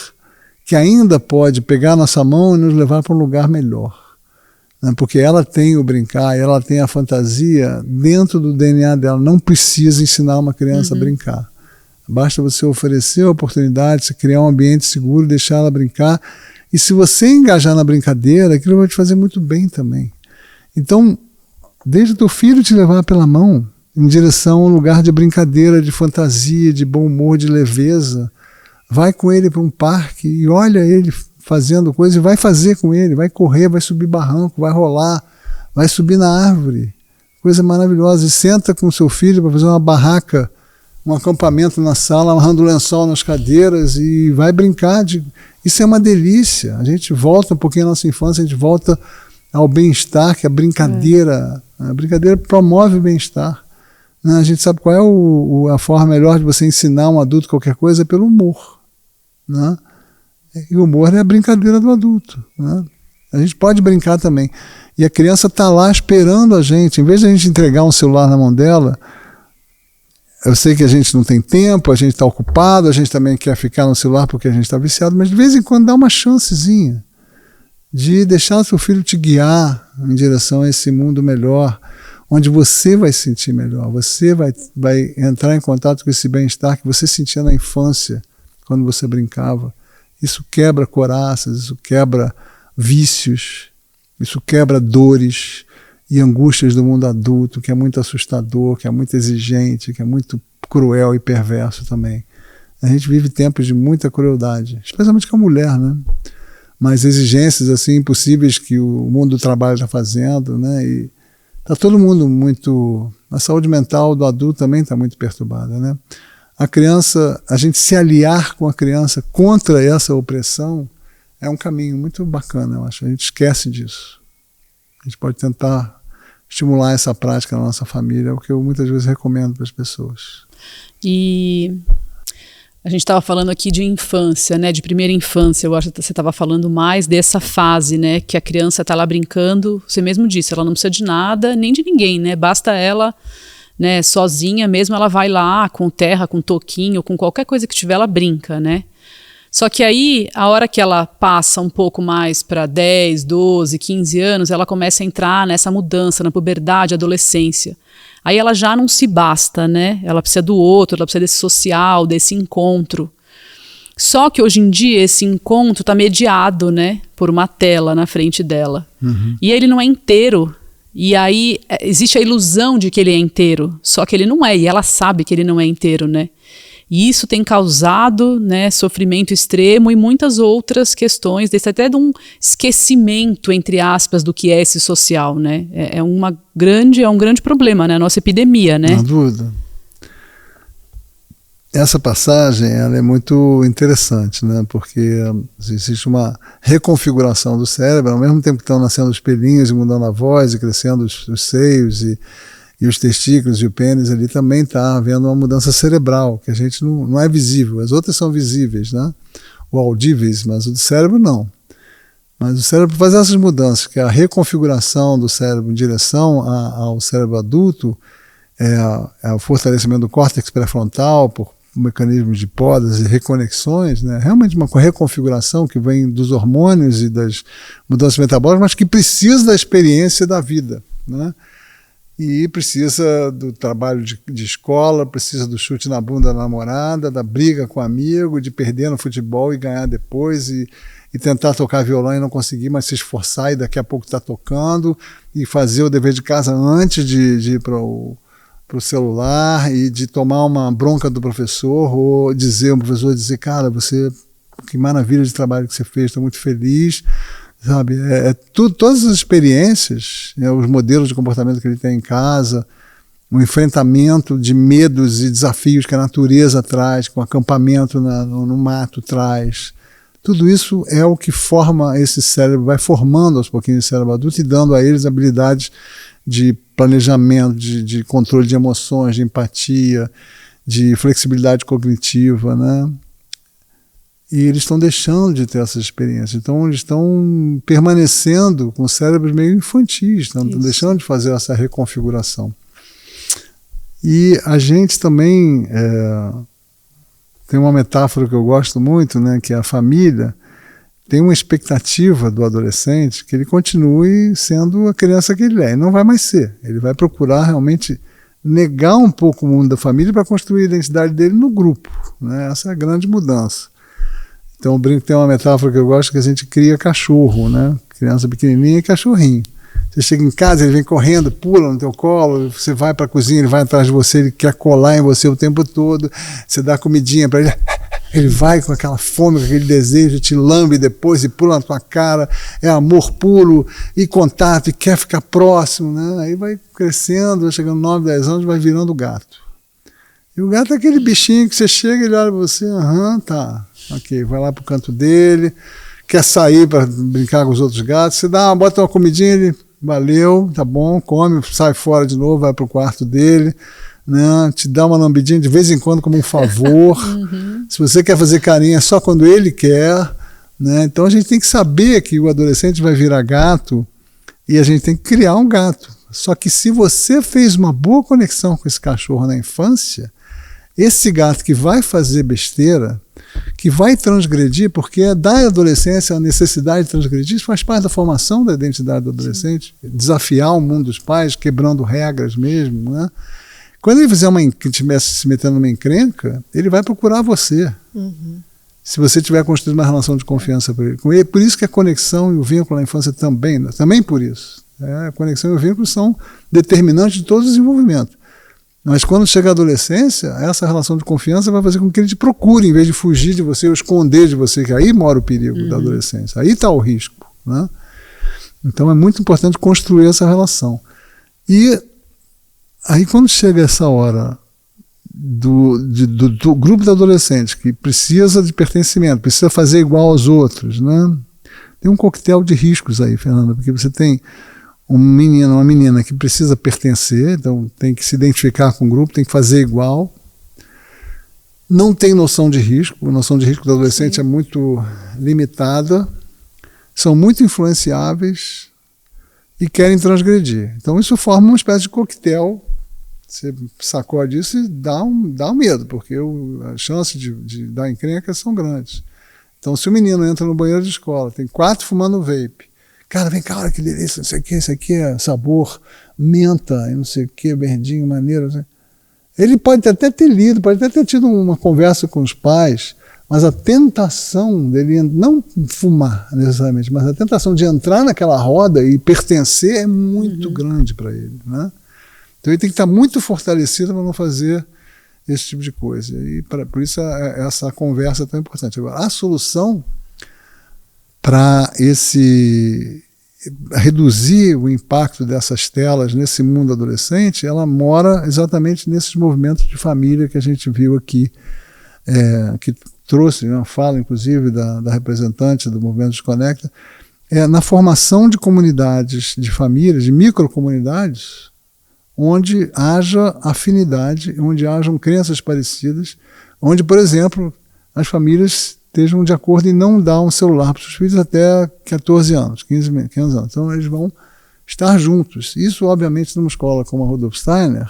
que ainda pode pegar nossa mão e nos levar para um lugar melhor, né? Porque ela tem o brincar, ela tem a fantasia dentro do DNA dela. Não precisa ensinar uma criança a brincar. Basta você oferecer a oportunidade, você criar um ambiente seguro, deixar ela brincar. E se você engajar na brincadeira, aquilo vai te fazer muito bem também. Então, deixa o teu filho te levar pela mão em direção a um lugar de brincadeira, de fantasia, de bom humor, de leveza. Vai com ele para um parque e olha ele fazendo coisa e vai fazer com ele, vai correr, vai subir barranco, vai rolar, vai subir na árvore. Coisa maravilhosa. E senta com o seu filho para fazer uma barraca, um acampamento na sala, amarrando lençol nas cadeiras e vai brincar. Isso é uma delícia. A gente volta um pouquinho à nossa infância, a gente volta ao bem-estar, que a brincadeira promove o bem-estar. A gente sabe qual é a forma melhor de você ensinar um adulto qualquer coisa? É pelo humor, né? E o humor é a brincadeira do adulto, né? A gente pode brincar também. E a criança está lá esperando a gente. Em vez de a gente entregar um celular na mão dela, eu sei que a gente não tem tempo, a gente está ocupado, a gente também quer ficar no celular porque a gente está viciado, mas de vez em quando dá uma chancezinha de deixar o seu filho te guiar em direção a esse mundo melhor, onde você vai se sentir melhor, você vai entrar em contato com esse bem-estar que você sentia na infância, quando você brincava. Isso quebra coraças, isso quebra vícios, isso quebra dores e angústias do mundo adulto, que é muito assustador, que é muito exigente, que é muito cruel e perverso também. A gente vive tempos de muita crueldade, especialmente com a mulher, né? Mas exigências assim impossíveis que o mundo do trabalho está fazendo, né? E está todo mundo muito... A saúde mental do adulto também está muito perturbada, né? A criança, a gente se aliar com a criança contra essa opressão é um caminho muito bacana, eu acho. A gente esquece disso. A gente pode tentar estimular essa prática na nossa família, é o que eu muitas vezes recomendo para as pessoas. E a gente estava falando aqui de infância, né, de primeira infância. Eu acho que você estava falando mais dessa fase, né, que a criança está lá brincando. Você mesmo disse, ela não precisa de nada, nem de ninguém, né? Basta ela, né, sozinha mesmo, ela vai lá com terra, com toquinho, com qualquer coisa que tiver, ela brinca, né? Só que aí, a hora que ela passa um pouco mais para 10, 12, 15 anos, ela começa a entrar nessa mudança, na puberdade, adolescência. Aí ela já não se basta, né? Ela precisa do outro, ela precisa desse social, desse encontro. Só que hoje em dia esse encontro está mediado, né, por uma tela na frente dela. E ele não é inteiro. E aí existe a ilusão de que ele é inteiro, só que ele não é, e ela sabe que ele não é inteiro, né? E isso tem causado, né, sofrimento extremo e muitas outras questões, até de um esquecimento, entre aspas, do que é esse social, né? É um grande problema, né? A nossa epidemia, né? Não dúvida. Essa passagem ela é muito interessante, né? Porque existe uma reconfiguração do cérebro, ao mesmo tempo que estão nascendo os pelinhos e mudando a voz e crescendo os seios e os testículos e o pênis, ali também está havendo uma mudança cerebral, que a gente não é visível. As outras são visíveis, né? Ou audíveis, mas o do cérebro não. Mas o cérebro faz essas mudanças, que é a reconfiguração do cérebro em direção ao cérebro adulto, é o fortalecimento do córtex pré-frontal por mecanismos de podas e reconexões, né? Realmente uma reconfiguração que vem dos hormônios e das mudanças metabólicas, mas que precisa da experiência da vida, né? E precisa do trabalho de escola, precisa do chute na bunda da namorada, da briga com o amigo, de perder no futebol e ganhar depois, e tentar tocar violão e não conseguir, mas se esforçar e daqui a pouco estar tocando, e fazer o dever de casa antes de ir para o celular, e de tomar uma bronca do professor, ou o professor dizer, cara, que maravilha de trabalho que você fez, estou muito feliz. Sabe, todas as experiências, né, os modelos de comportamento que ele tem em casa, o enfrentamento de medos e desafios que a natureza traz, com o acampamento no mato traz, tudo isso é o que forma esse cérebro, vai formando aos pouquinhos esse cérebro adulto e dando a eles habilidades de planejamento, de controle de emoções, de empatia, de flexibilidade cognitiva, né? E eles estão deixando de ter essas experiências. Então, eles estão permanecendo com cérebros meio infantis, estão deixando de fazer essa reconfiguração. E a gente também tem uma metáfora que eu gosto muito, né, que é a família tem uma expectativa do adolescente que ele continue sendo a criança que ele é. E não vai mais ser. Ele vai procurar realmente negar um pouco o mundo da família para construir a identidade dele no grupo, né? Essa é a grande mudança. Então, o brinco tem uma metáfora que eu gosto, que a gente cria cachorro, né? Criança pequenininha e cachorrinho. Você chega em casa, ele vem correndo, pula no teu colo, você vai para a cozinha, ele vai atrás de você, ele quer colar em você o tempo todo, você dá comidinha para ele, ele vai com aquela fome, com aquele desejo, te lambe depois e pula na tua cara, é amor puro e contato e quer ficar próximo, né? Aí vai crescendo, vai chegando 9, 10 anos, vai virando gato. E o gato é aquele bichinho que você chega e ele olha para você, tá, ok, vai lá pro canto dele, quer sair para brincar com os outros gatos, você bota uma comidinha, ele, valeu, tá bom, come, sai fora de novo, vai pro quarto dele, né, te dá uma lambidinha de vez em quando como um favor. Se você quer fazer carinho é só quando ele quer, né? Então a gente tem que saber que o adolescente vai virar gato e a gente tem que criar um gato. Só que se você fez uma boa conexão com esse cachorro na infância, esse gato que vai fazer besteira, que vai transgredir, porque da adolescência a necessidade de transgredir, isso faz parte da formação da identidade do adolescente, desafiar o mundo dos pais, quebrando regras mesmo, né? Quando ele fizer que estiver se metendo numa encrenca, ele vai procurar você. Se você tiver construído uma relação de confiança com ele. Por isso que a conexão e o vínculo na infância também por isso. A conexão e o vínculo são determinantes de todo o desenvolvimento. Mas quando chega a adolescência, essa relação de confiança vai fazer com que ele te procure, em vez de fugir de você ou esconder de você, que aí mora o perigo da adolescência, aí está o risco, né? Então é muito importante construir essa relação. E aí quando chega essa hora do grupo de adolescentes que precisa de pertencimento, precisa fazer igual aos outros, né? tem um coquetel de riscos aí, Fernanda, porque você tem um menino, uma menina que precisa pertencer, então tem que se identificar com o grupo, tem que fazer igual. Não tem noção de risco, a noção de risco do adolescente é muito limitada, são muito influenciáveis e querem transgredir. Então isso forma uma espécie de coquetel, você sacode isso e dá um medo, porque as chances de dar encrenca são grandes. Então se o menino entra no banheiro de escola, tem 4 fumando vape, cara, vem cá, olha que delícia, não sei o que, isso aqui é sabor, menta, e não sei o que, verdinho, maneiro, não sei. Ele pode até ter lido, pode até ter tido uma conversa com os pais, mas a tentação dele, não fumar necessariamente, mas a tentação de entrar naquela roda e pertencer é muito grande para ele, né? Então ele tem que estar muito fortalecido para não fazer esse tipo de coisa. E por isso essa conversa é tão importante. Agora, a solução para reduzir o impacto dessas telas nesse mundo adolescente, ela mora exatamente nesses movimentos de família que a gente viu aqui, que trouxe uma fala, inclusive, da representante do Movimento Desconecta, na formação de comunidades de famílias, de microcomunidades, onde haja afinidade, onde hajam crenças parecidas, onde, por exemplo, as famílias estejam de acordo em não dar um celular para os seus filhos até 14 anos, 15 anos. Então eles vão estar juntos. Isso, obviamente, numa escola como a Rudolf Steiner,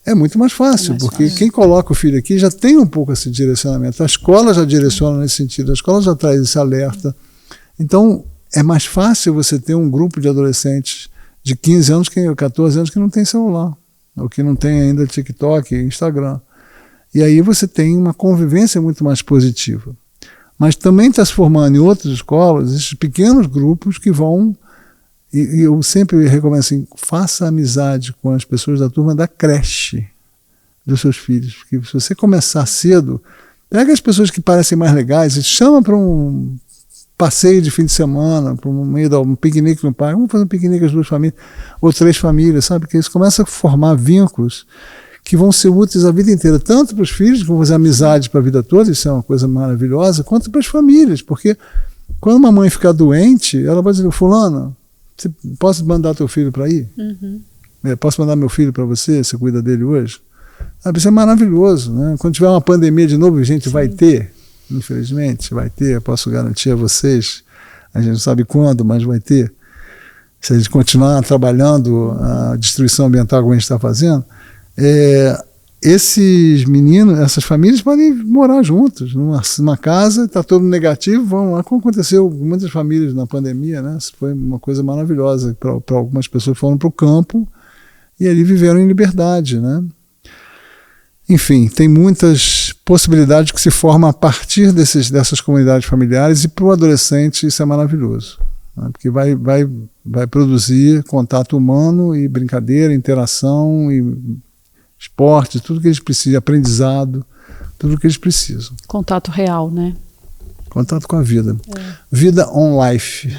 é muito mais fácil, porque quem coloca o filho aqui já tem um pouco esse direcionamento. A escola já direciona nesse sentido, a escola já traz esse alerta. Então é mais fácil você ter um grupo de adolescentes de 15 anos, 14 anos que não tem celular, ou que não tem ainda TikTok, Instagram. E aí você tem uma convivência muito mais positiva. Mas também está se formando em outras escolas esses pequenos grupos que vão, e eu sempre recomendo assim, faça amizade com as pessoas da turma da creche dos seus filhos, porque se você começar cedo, pega as pessoas que parecem mais legais e chama para um passeio de fim de semana, para um piquenique no parque, vamos fazer um piquenique as 2 famílias, ou 3 famílias, sabe? Porque isso começa a formar vínculos que vão ser úteis a vida inteira, tanto para os filhos, que vão fazer amizade para a vida toda, isso é uma coisa maravilhosa, quanto para as famílias, porque quando uma mãe ficar doente, ela vai dizer, fulana, posso mandar teu filho para ir? Posso mandar meu filho para você cuida dele hoje? Isso é maravilhoso, né? Quando tiver uma pandemia de novo, a gente vai ter, infelizmente, vai ter, eu posso garantir a vocês, a gente não sabe quando, mas vai ter. Se a gente continuar trabalhando a destruição ambiental como a gente está fazendo, esses meninos, essas famílias podem morar juntos numa casa, está todo negativo, vão lá, como aconteceu com muitas famílias na pandemia, né? Isso foi uma coisa maravilhosa para algumas pessoas que foram para o campo e ali viveram em liberdade, né? Enfim, tem muitas possibilidades que se formam a partir dessas comunidades familiares, e para o adolescente isso é maravilhoso, né? Porque vai produzir contato humano e brincadeira, interação e esporte, tudo que eles precisam, aprendizado, tudo que eles precisam. Contato real, né? Contato com a vida. Vida on life,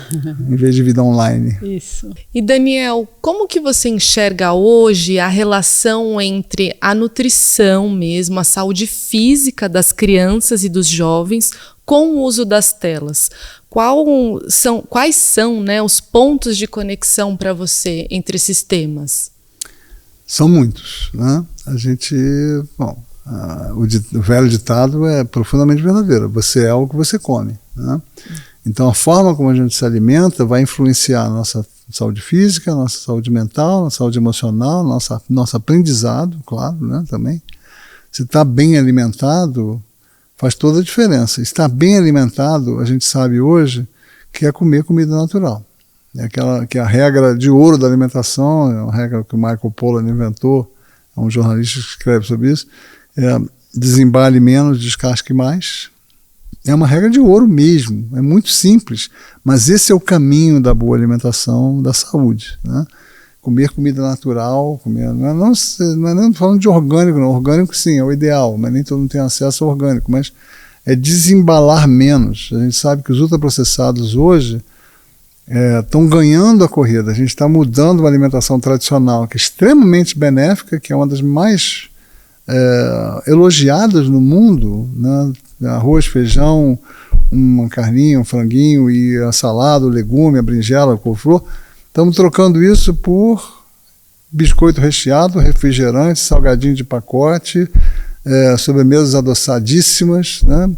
em vez de vida online. Isso. E Daniel, como que você enxerga hoje a relação entre a nutrição mesmo, a saúde física das crianças e dos jovens com o uso das telas? Quais são, né, os pontos de conexão para você entre esses temas? São muitos, né? A gente, o velho ditado é profundamente verdadeiro. Você é o que você come, né? Então a forma como a gente se alimenta vai influenciar a nossa saúde física, a nossa saúde mental, a nossa saúde emocional, nosso aprendizado, claro, né? Também. Se está bem alimentado, faz toda a diferença. Estar bem alimentado, a gente sabe hoje que é comer comida natural. Que é a regra de ouro da alimentação, é uma regra que o Michael Pollan inventou, é um jornalista que escreve sobre isso, desembale menos, descasque mais. É uma regra de ouro mesmo, é muito simples, mas esse é o caminho da boa alimentação, da saúde, né? Comer comida natural, não é nem falando de orgânico, não. Orgânico sim, é o ideal, mas nem todo mundo tem acesso ao orgânico, mas é desembalar menos. A gente sabe que os ultraprocessados hoje estão ganhando a corrida. A gente está mudando uma alimentação tradicional que é extremamente benéfica, que é uma das mais elogiadas no mundo, né? Arroz, feijão, uma carninha, um franguinho e a salada, o legume, a berinjela, a couve-flor. Estamos trocando isso por biscoito recheado, refrigerante, salgadinho de pacote, sobremesas adoçadíssimas, né?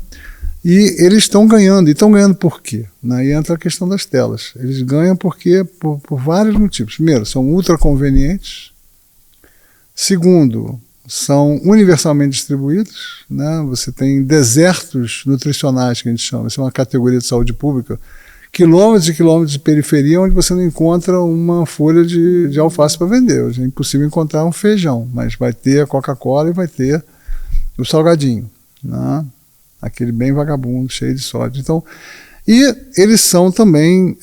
E eles estão ganhando. E estão ganhando por quê? Aí entra a questão das telas. Eles ganham porque por vários motivos. Primeiro, são ultra convenientes. Segundo, são universalmente distribuídos, né? Você tem desertos nutricionais, que a gente chama. Isso é uma categoria de saúde pública. Quilômetros e quilômetros de periferia onde você não encontra uma folha de alface para vender. Hoje é impossível encontrar um feijão, mas vai ter a Coca-Cola e vai ter o salgadinho, né? Aquele bem vagabundo, cheio de sódio. Então, e eles são também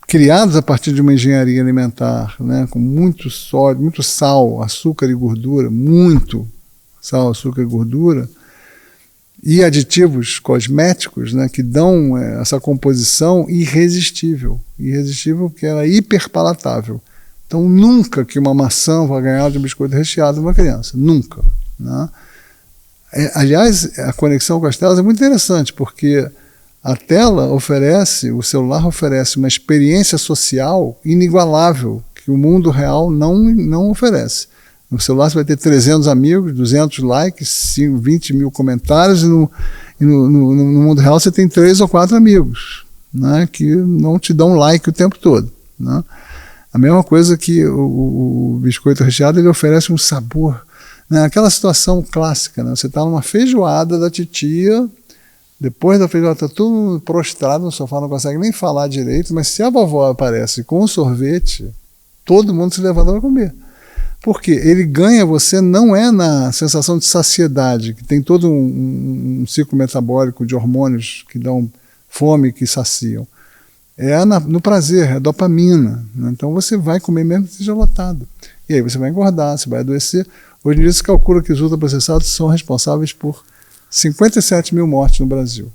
criados a partir de uma engenharia alimentar, né, com muito sódio, muito sal, açúcar e gordura, muito sal, açúcar e gordura, e aditivos cosméticos, né, que dão essa composição irresistível. Irresistível porque ela é hiperpalatável. Então, nunca que uma maçã vai ganhar de um biscoito recheado de uma criança. Nunca, né? Aliás, a conexão com as telas é muito interessante, porque a tela oferece, o celular oferece uma experiência social inigualável, que o mundo real não oferece. No celular você vai ter 300 amigos, 200 likes, 20 mil comentários, e no mundo real você tem 3 ou 4 amigos, né, que não te dão like o tempo todo, né? A mesma coisa que o biscoito recheado, ele oferece um sabor, né? Aquela situação clássica, né? Você está numa feijoada da titia, depois da feijoada está tudo prostrado no sofá, não consegue nem falar direito, mas se a vovó aparece com um sorvete, todo mundo se levanta para comer. Por quê? Ele ganha você não é na sensação de saciedade, que tem todo um ciclo metabólico de hormônios que dão fome, que saciam. É no prazer, é dopamina, né? Então você vai comer mesmo que esteja lotado. E aí você vai engordar, você vai adoecer. Hoje em dia se calcula que os ultraprocessados são responsáveis por 57 mil mortes no Brasil.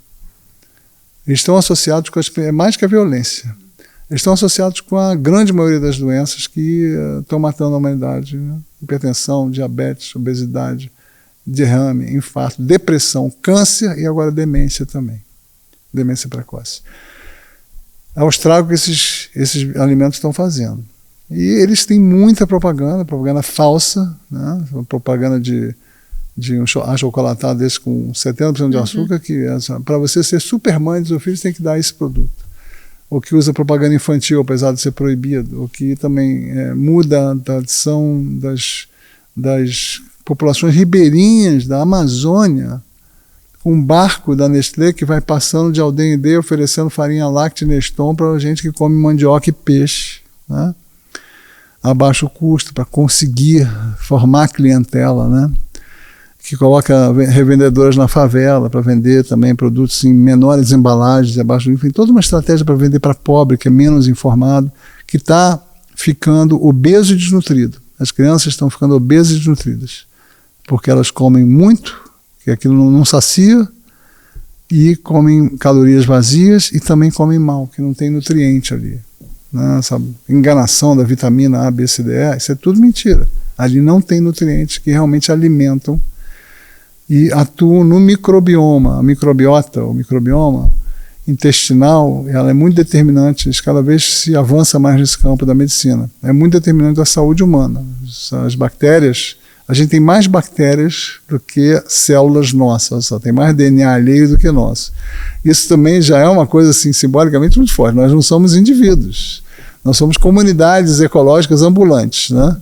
Eles estão associados com mais que a violência. Eles estão associados com a grande maioria das doenças que estão matando a humanidade, né? Hipertensão, diabetes, obesidade, derrame, infarto, depressão, câncer e agora demência também. Demência precoce. É o estrago que esses alimentos estão fazendo. E eles têm muita propaganda falsa, né? Propaganda de um achocolatado desse com 70% de açúcar, que para você ser super mãe dos seus filhos tem que dar esse produto. Ou que usa propaganda infantil, apesar de ser proibido, ou que também muda a tradição das populações ribeirinhas da Amazônia, com um barco da Nestlé que vai passando de aldeia em aldeia oferecendo farinha láctea e Neston para gente que come mandioca e peixe, né? A baixo custo, para conseguir formar clientela, né? Que coloca revendedoras na favela para vender também produtos em menores embalagens, abaixo, enfim, toda uma estratégia para vender para pobre, que é menos informado, que está ficando obeso e desnutrido. As crianças estão ficando obesas e desnutridas, porque elas comem muito, que aquilo não sacia, e comem calorias vazias e também comem mal, que não tem nutriente ali. Né? Essa enganação da vitamina A, B, C, D, E, isso é tudo mentira. Ali não tem nutrientes que realmente alimentam e atuam no microbioma. A microbiota, o microbioma intestinal, ela é muito determinante, cada vez se avança mais nesse campo da medicina. É muito determinante da saúde humana. As bactérias, a gente tem mais bactérias do que células nossas, só tem mais DNA alheio do que nosso. Isso também já é uma coisa assim, simbolicamente muito forte. Nós não somos indivíduos, nós somos comunidades ecológicas ambulantes, né?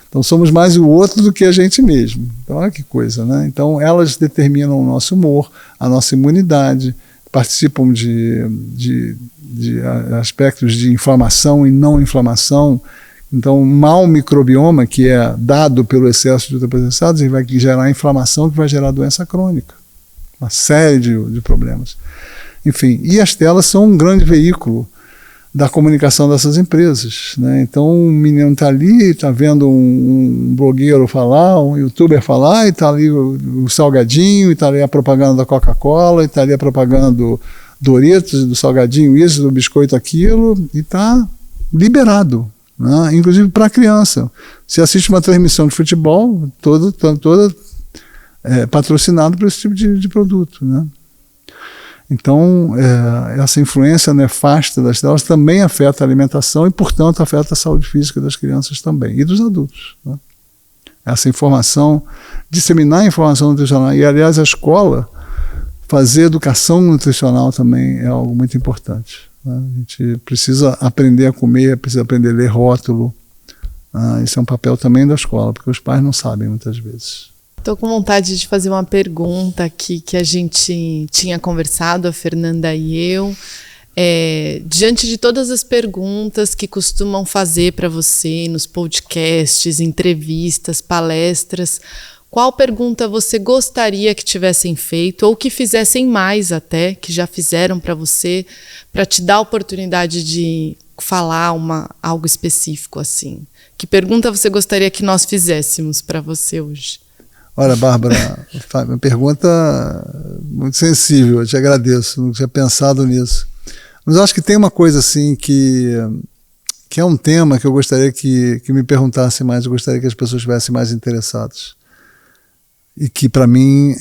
Então somos mais o outro do que a gente mesmo. Então olha que coisa, né? Então elas determinam o nosso humor, a nossa imunidade, participam de aspectos de inflamação e não inflamação. Então o mau microbioma, que é dado pelo excesso de ultraprocessados, ele vai gerar inflamação, que vai gerar doença crônica. Uma série de problemas. Enfim, e as telas são um grande veículo da comunicação dessas empresas, né? Então um menino está ali, está vendo um blogueiro falar, um youtuber falar, e está ali o salgadinho, e está ali a propaganda da Coca-Cola, e está ali a propaganda do Doritos, do salgadinho isso, do biscoito aquilo, e está liberado, né? Inclusive para a criança. Você assiste uma transmissão de futebol, toda patrocinada por esse tipo de produto, né? Então, essa influência nefasta das telas também afeta a alimentação e, portanto, afeta a saúde física das crianças também e dos adultos, né? Essa informação, disseminar a informação nutricional. E, aliás, a escola fazer educação nutricional também é algo muito importante, né? A gente precisa aprender a comer, precisa aprender a ler rótulo. Isso é um papel também da escola, porque os pais não sabem muitas vezes. Estou com vontade de fazer uma pergunta aqui que a gente tinha conversado, a Fernanda e eu. Diante de todas as perguntas que costumam fazer para você nos podcasts, entrevistas, palestras, qual pergunta você gostaria que tivessem feito ou que fizessem mais até, que já fizeram para você, para te dar a oportunidade de falar algo específico assim? Que pergunta você gostaria que nós fizéssemos para você hoje? Olha, Bárbara, uma pergunta muito sensível, eu te agradeço, não tinha pensado nisso. Mas eu acho que tem uma coisa assim que é um tema que eu gostaria que me perguntasse mais, eu gostaria que as pessoas estivessem mais interessadas. E que para mim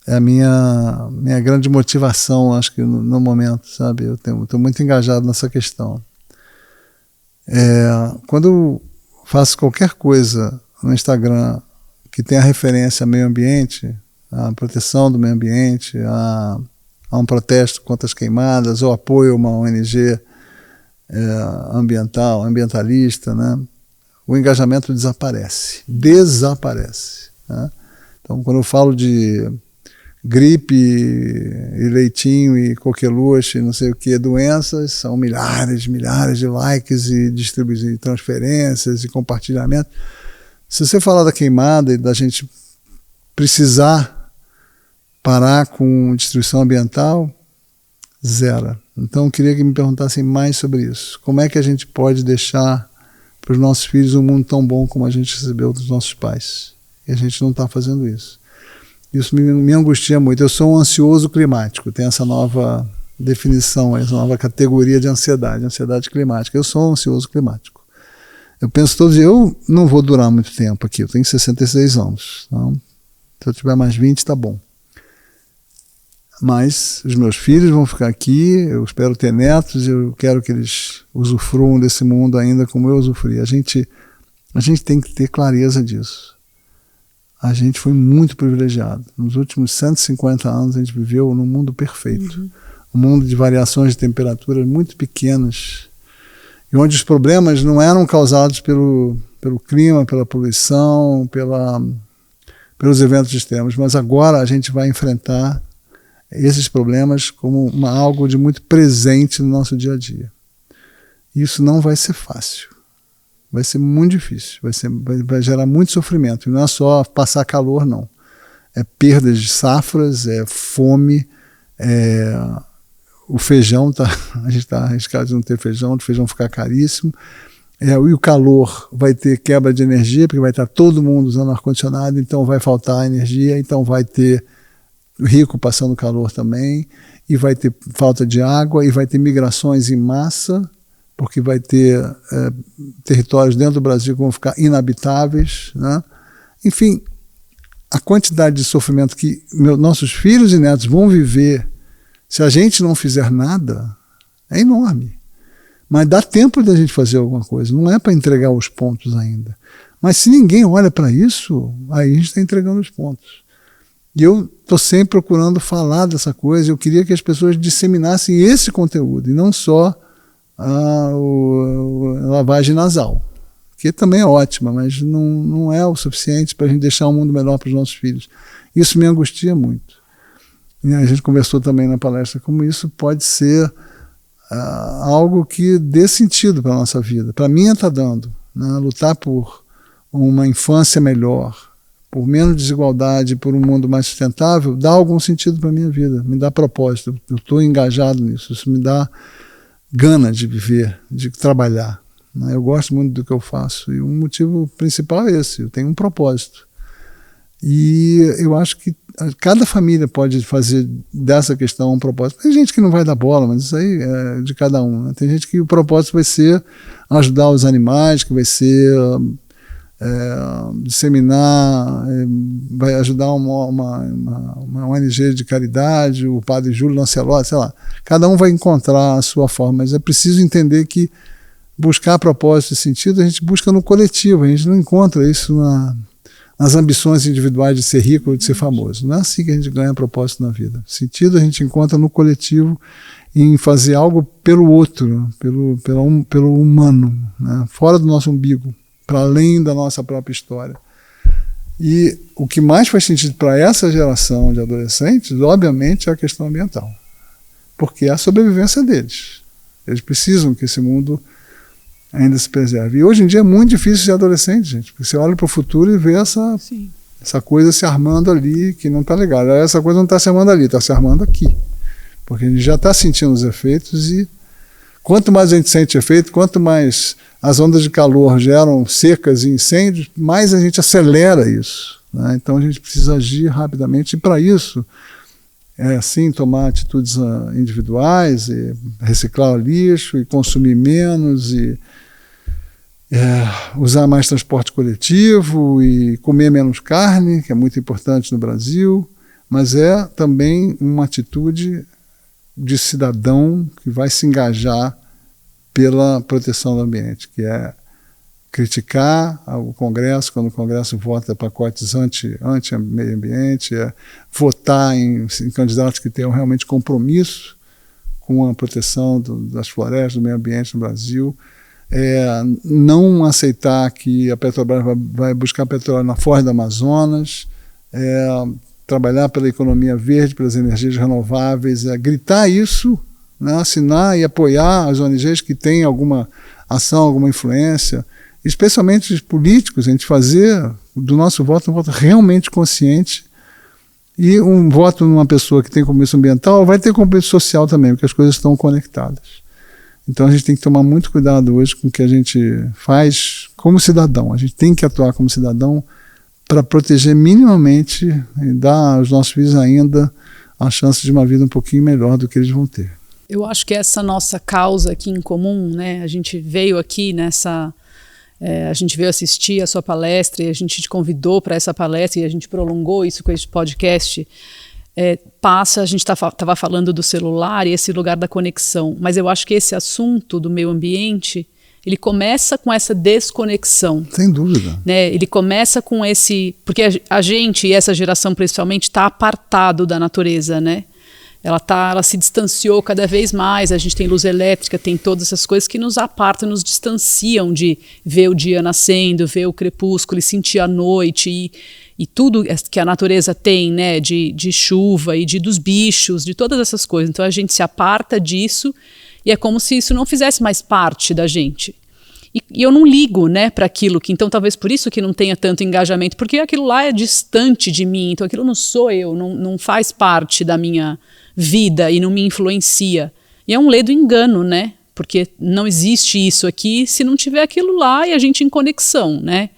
é a minha grande motivação, acho que no momento, sabe? Eu estou muito engajado nessa questão. Quando eu faço qualquer coisa no Instagram que tenha referência ao meio ambiente, à proteção do meio ambiente, a um protesto contra as queimadas, ou apoio a uma ONG ambientalista, né? O engajamento desaparece. Né? Então, quando eu falo de gripe e leitinho e coqueluche, não sei o que, doenças, são milhares de likes e distribuições, transferências e compartilhamento. Se você falar da queimada e da gente precisar parar com destruição ambiental, zero. Então, eu queria que me perguntassem mais sobre isso. Como é que a gente pode deixar para os nossos filhos um mundo tão bom como a gente recebeu dos nossos pais? E a gente não está fazendo isso. Isso me angustia muito. Eu sou um ansioso climático, tem essa nova definição, essa nova categoria de ansiedade climática. Eu sou um ansioso climático. Eu penso todo dia, eu não vou durar muito tempo aqui, eu tenho 66 anos. Então, se eu tiver mais 20, está bom. Mas os meus filhos vão ficar aqui, eu espero ter netos, eu quero que eles usufruam desse mundo ainda como eu usufruí. A gente tem que ter clareza disso. A gente foi muito privilegiado. Nos últimos 150 anos a gente viveu num mundo perfeito. Um mundo de variações de temperaturas muito pequenas, e onde os problemas não eram causados pelo clima, pela poluição, pelos eventos extremos, mas agora a gente vai enfrentar esses problemas como algo de muito presente no nosso dia a dia. Isso não vai ser fácil. Vai ser muito difícil. Vai gerar muito sofrimento. E não é só passar calor, não. É perdas de safras, é fome, o feijão, a gente está arriscado de não ter feijão, o feijão ficar caríssimo. E o calor vai ter quebra de energia, porque vai estar todo mundo usando ar-condicionado, então vai faltar energia, então vai ter o rico passando calor também, e vai ter falta de água, e vai ter migrações em massa, porque vai ter territórios dentro do Brasil que vão ficar inabitáveis, né? Enfim, a quantidade de sofrimento que nossos filhos e netos vão viver se a gente não fizer nada é enorme. Mas dá tempo da gente fazer alguma coisa, não é para entregar os pontos ainda. Mas se ninguém olha para isso, aí a gente está entregando os pontos. E eu estou sempre procurando falar dessa coisa, eu queria que as pessoas disseminassem esse conteúdo, e não só a lavagem nasal, que também é ótima, mas não é o suficiente para a gente deixar um mundo melhor para os nossos filhos. Isso me angustia muito. E a gente conversou também na palestra como isso pode ser algo que dê sentido para a nossa vida. Para mim está dando, né? Lutar por uma infância melhor, por menos desigualdade, por um mundo mais sustentável, dá algum sentido para a minha vida, me dá propósito, eu estou engajado nisso, isso me dá gana de viver, de trabalhar, né? Eu gosto muito do que eu faço e o motivo principal é esse, eu tenho um propósito. E eu acho que cada família pode fazer dessa questão um propósito. Tem gente que não vai dar bola, mas isso aí é de cada um, né? Tem gente que o propósito vai ser ajudar os animais, que vai ser disseminar, vai ajudar uma ONG de caridade, o padre Júlio Lancelotti, sei lá. Cada um vai encontrar a sua forma, mas é preciso entender que buscar propósito e sentido a gente busca no coletivo, a gente não encontra isso nas ambições individuais de ser rico ou de ser famoso. Não é assim que a gente ganha propósito na vida. Sentido a gente encontra no coletivo, em fazer algo pelo outro, pelo humano, né? Fora do nosso umbigo, para além da nossa própria história. E o que mais faz sentido para essa geração de adolescentes, obviamente, é a questão ambiental, porque é a sobrevivência deles. Eles precisam que esse mundo ainda se preserve. E hoje em dia é muito difícil ser adolescente, gente, porque você olha para o futuro e vê essa coisa se armando ali, que não está legal. Essa coisa não está se armando ali, está se armando aqui. Porque a gente já está sentindo os efeitos e quanto mais a gente sente efeito, quanto mais as ondas de calor geram secas e incêndios, mais a gente acelera isso, né? Então a gente precisa agir rapidamente e para isso sim, tomar atitudes individuais, e reciclar o lixo, e consumir menos, e usar mais transporte coletivo, e comer menos carne, que é muito importante no Brasil, mas é também uma atitude de cidadão que vai se engajar pela proteção do ambiente, que é criticar o Congresso, quando o Congresso vota pacotes anti-meio ambiente, votar em candidatos que tenham realmente compromisso com a proteção das florestas, do meio ambiente no Brasil, não aceitar que a Petrobras vai buscar petróleo na foz do Amazonas, trabalhar pela economia verde, pelas energias renováveis, gritar isso, né, assinar e apoiar as ONGs que têm alguma ação, alguma influência, especialmente os políticos, a gente fazer do nosso voto um voto realmente consciente, e um voto numa pessoa que tem compromisso ambiental vai ter compromisso social também, porque as coisas estão conectadas. Então a gente tem que tomar muito cuidado hoje com o que a gente faz como cidadão. A gente tem que atuar como cidadão para proteger minimamente e dar aos nossos filhos ainda a chance de uma vida um pouquinho melhor do que eles vão ter. Eu acho que essa nossa causa aqui em comum, né? A gente veio aqui a gente veio assistir a sua palestra e a gente te convidou para essa palestra e a gente prolongou isso com esse podcast. A gente estava falando do celular e esse lugar da conexão, mas eu acho que esse assunto do meio ambiente, ele começa com essa desconexão. Sem dúvida. Né? Ele começa com porque a gente, e essa geração principalmente, está apartado da natureza, né? Ela se distanciou cada vez mais, a gente tem luz elétrica, tem todas essas coisas que nos apartam, nos distanciam de ver o dia nascendo, ver o crepúsculo e sentir a noite e tudo que a natureza tem, né, de chuva e dos bichos, de todas essas coisas. Então a gente se aparta disso e é como se isso não fizesse mais parte da gente. E eu não ligo, né, para aquilo que, então talvez por isso que não tenha tanto engajamento, porque aquilo lá é distante de mim, então aquilo não sou eu, não faz parte da minha vida e não me influencia. E é um ledo engano, né? Porque não existe isso aqui se não tiver aquilo lá e a gente em conexão, né?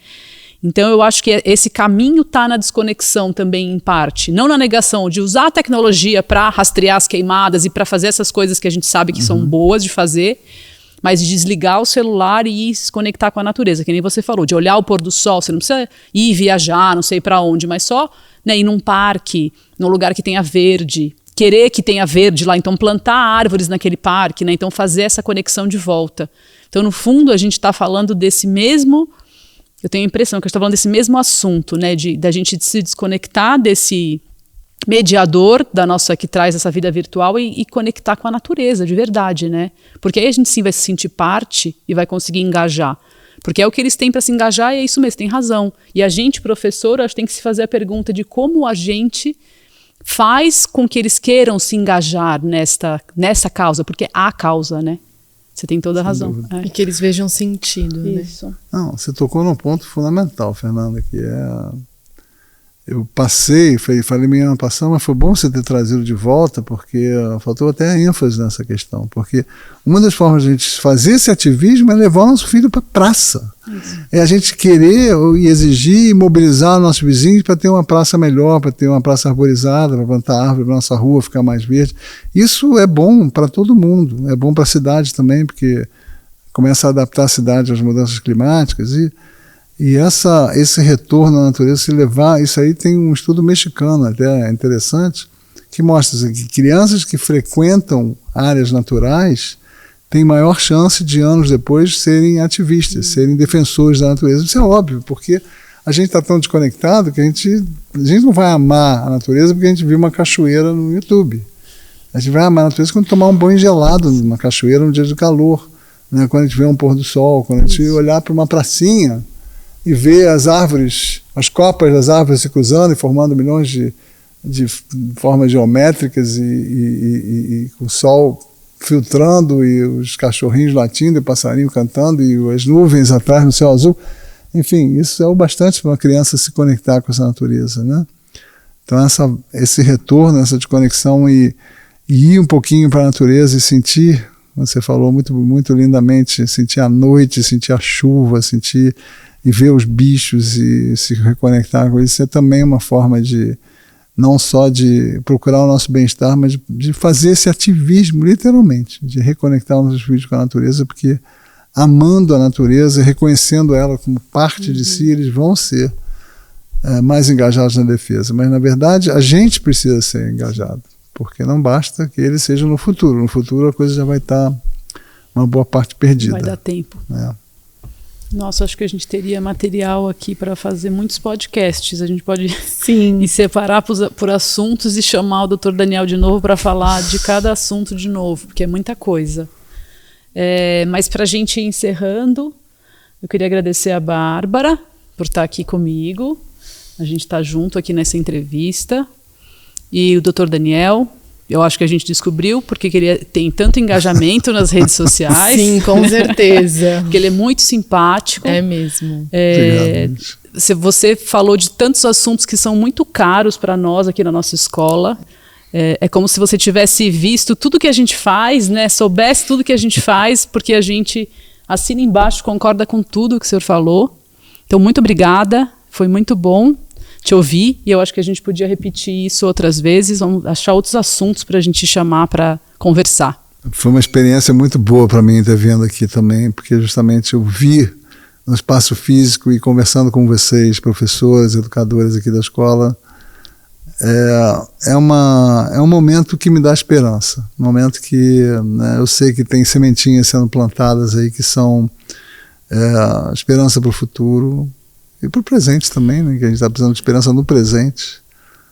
Então eu acho que esse caminho está na desconexão também em parte, não na negação de usar a tecnologia para rastrear as queimadas e para fazer essas coisas que a gente sabe que são boas de fazer, mas de desligar o celular e se conectar com a natureza, que nem você falou, de olhar o pôr do sol, você não precisa ir viajar, não sei para onde, mas só, né, ir num parque, num lugar que tenha verde, querer que tenha verde lá, então plantar árvores naquele parque, né, então fazer essa conexão de volta. Então, no fundo, a gente está falando desse mesmo, eu tenho a impressão que a gente está falando desse mesmo assunto, né, da gente se desconectar desse mediador da nossa, que traz essa vida virtual e conectar com a natureza de verdade, né? Porque aí a gente sim vai se sentir parte e vai conseguir engajar. Porque é o que eles têm para se engajar e é isso mesmo, tem razão. E a gente, professor, acho que tem que se fazer a pergunta de como a gente faz com que eles queiram se engajar nessa causa, porque é a causa, né? Você tem toda a razão. E que eles vejam sentido, isso, né? Não, você tocou num ponto fundamental, Fernanda, que eu falei minha ano passado, mas foi bom você ter trazido de volta, porque faltou até ênfase nessa questão, porque uma das formas de a gente fazer esse ativismo é levar o nosso filho para a praça. Isso. É a gente querer e exigir e mobilizar nossos vizinhos para ter uma praça melhor, para ter uma praça arborizada, para plantar árvore para nossa rua ficar mais verde. Isso é bom para todo mundo, é bom para a cidade também, porque começa a adaptar a cidade às mudanças climáticas E esse retorno à natureza, se levar, isso aí tem um estudo mexicano até interessante, que mostra que crianças que frequentam áreas naturais têm maior chance de anos depois serem ativistas, serem defensores da natureza. Isso é óbvio, porque a gente está tão desconectado que a gente não vai amar a natureza porque a gente viu uma cachoeira no YouTube. A gente vai amar a natureza quando tomar um banho gelado numa cachoeira no dia de calor, né? Quando a gente vê um pôr do sol, quando a gente olhar para uma pracinha e ver as árvores, as copas das árvores se cruzando e formando milhões de formas geométricas e com o sol filtrando e os cachorrinhos latindo e o passarinho cantando e as nuvens atrás no céu azul. Enfim, isso é o bastante para uma criança se conectar com essa natureza, né? Então esse retorno, essa desconexão e ir um pouquinho para a natureza e sentir, você falou muito, muito lindamente, sentir a noite, sentir a chuva, sentir e ver os bichos e se reconectar com isso é também uma forma de não só de procurar o nosso bem-estar, mas de fazer esse ativismo, literalmente, de reconectar os nossos filhos com a natureza, porque amando a natureza, reconhecendo ela como parte de si, eles vão ser mais engajados na defesa. Mas, na verdade, a gente precisa ser engajado, porque não basta que eles sejam no futuro. No futuro a coisa já vai estar uma boa parte perdida. Vai dar tempo. Nossa, acho que a gente teria material aqui para fazer muitos podcasts. A gente pode ir separar por assuntos e chamar o Dr. Daniel de novo para falar de cada assunto de novo, porque é muita coisa. Mas para a gente ir encerrando, eu queria agradecer a Bárbara por estar aqui comigo. A gente está junto aqui nessa entrevista. E o Dr. Daniel, eu acho que a gente descobriu porque tem tanto engajamento nas redes sociais. Sim, com certeza. Porque ele é muito simpático. É mesmo. Você falou de tantos assuntos que são muito caros para nós aqui na nossa escola. É como se você tivesse visto tudo que a gente faz, né? Soubesse tudo que a gente faz, porque a gente assina embaixo, concorda com tudo que o senhor falou. Então, muito obrigada. Foi muito bom te ouvir, e eu acho que a gente podia repetir isso outras vezes, vamos achar outros assuntos para a gente chamar para conversar. Foi uma experiência muito boa para mim ter vindo aqui também, porque justamente eu vi no espaço físico e conversando com vocês, professores, educadores aqui da escola, é um momento que me dá esperança, um momento que, né, eu sei que tem sementinhas sendo plantadas aí que são esperança para o futuro, e para o presente também, né, que a gente está precisando de esperança no presente.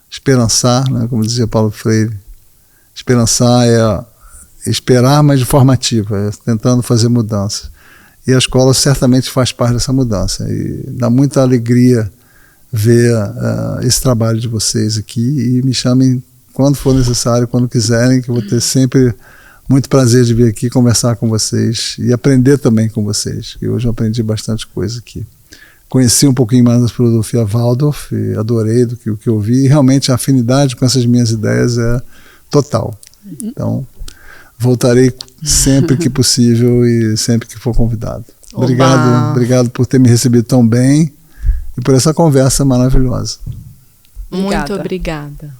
Esperançar, né, como dizia Paulo Freire. Esperançar é esperar, mas de forma ativa, tentando fazer mudanças. E a escola certamente faz parte dessa mudança. E dá muita alegria ver esse trabalho de vocês aqui. E me chamem quando for necessário, quando quiserem, que eu vou ter sempre muito prazer de vir aqui conversar com vocês e aprender também com vocês. E hoje eu aprendi bastante coisa aqui. Conheci um pouquinho mais da filosofia Waldorf e adorei o que eu vi, e realmente a afinidade com essas minhas ideias é total. Então, voltarei sempre que possível e sempre que for convidado. Obrigado por ter me recebido tão bem e por essa conversa maravilhosa. Muito obrigada.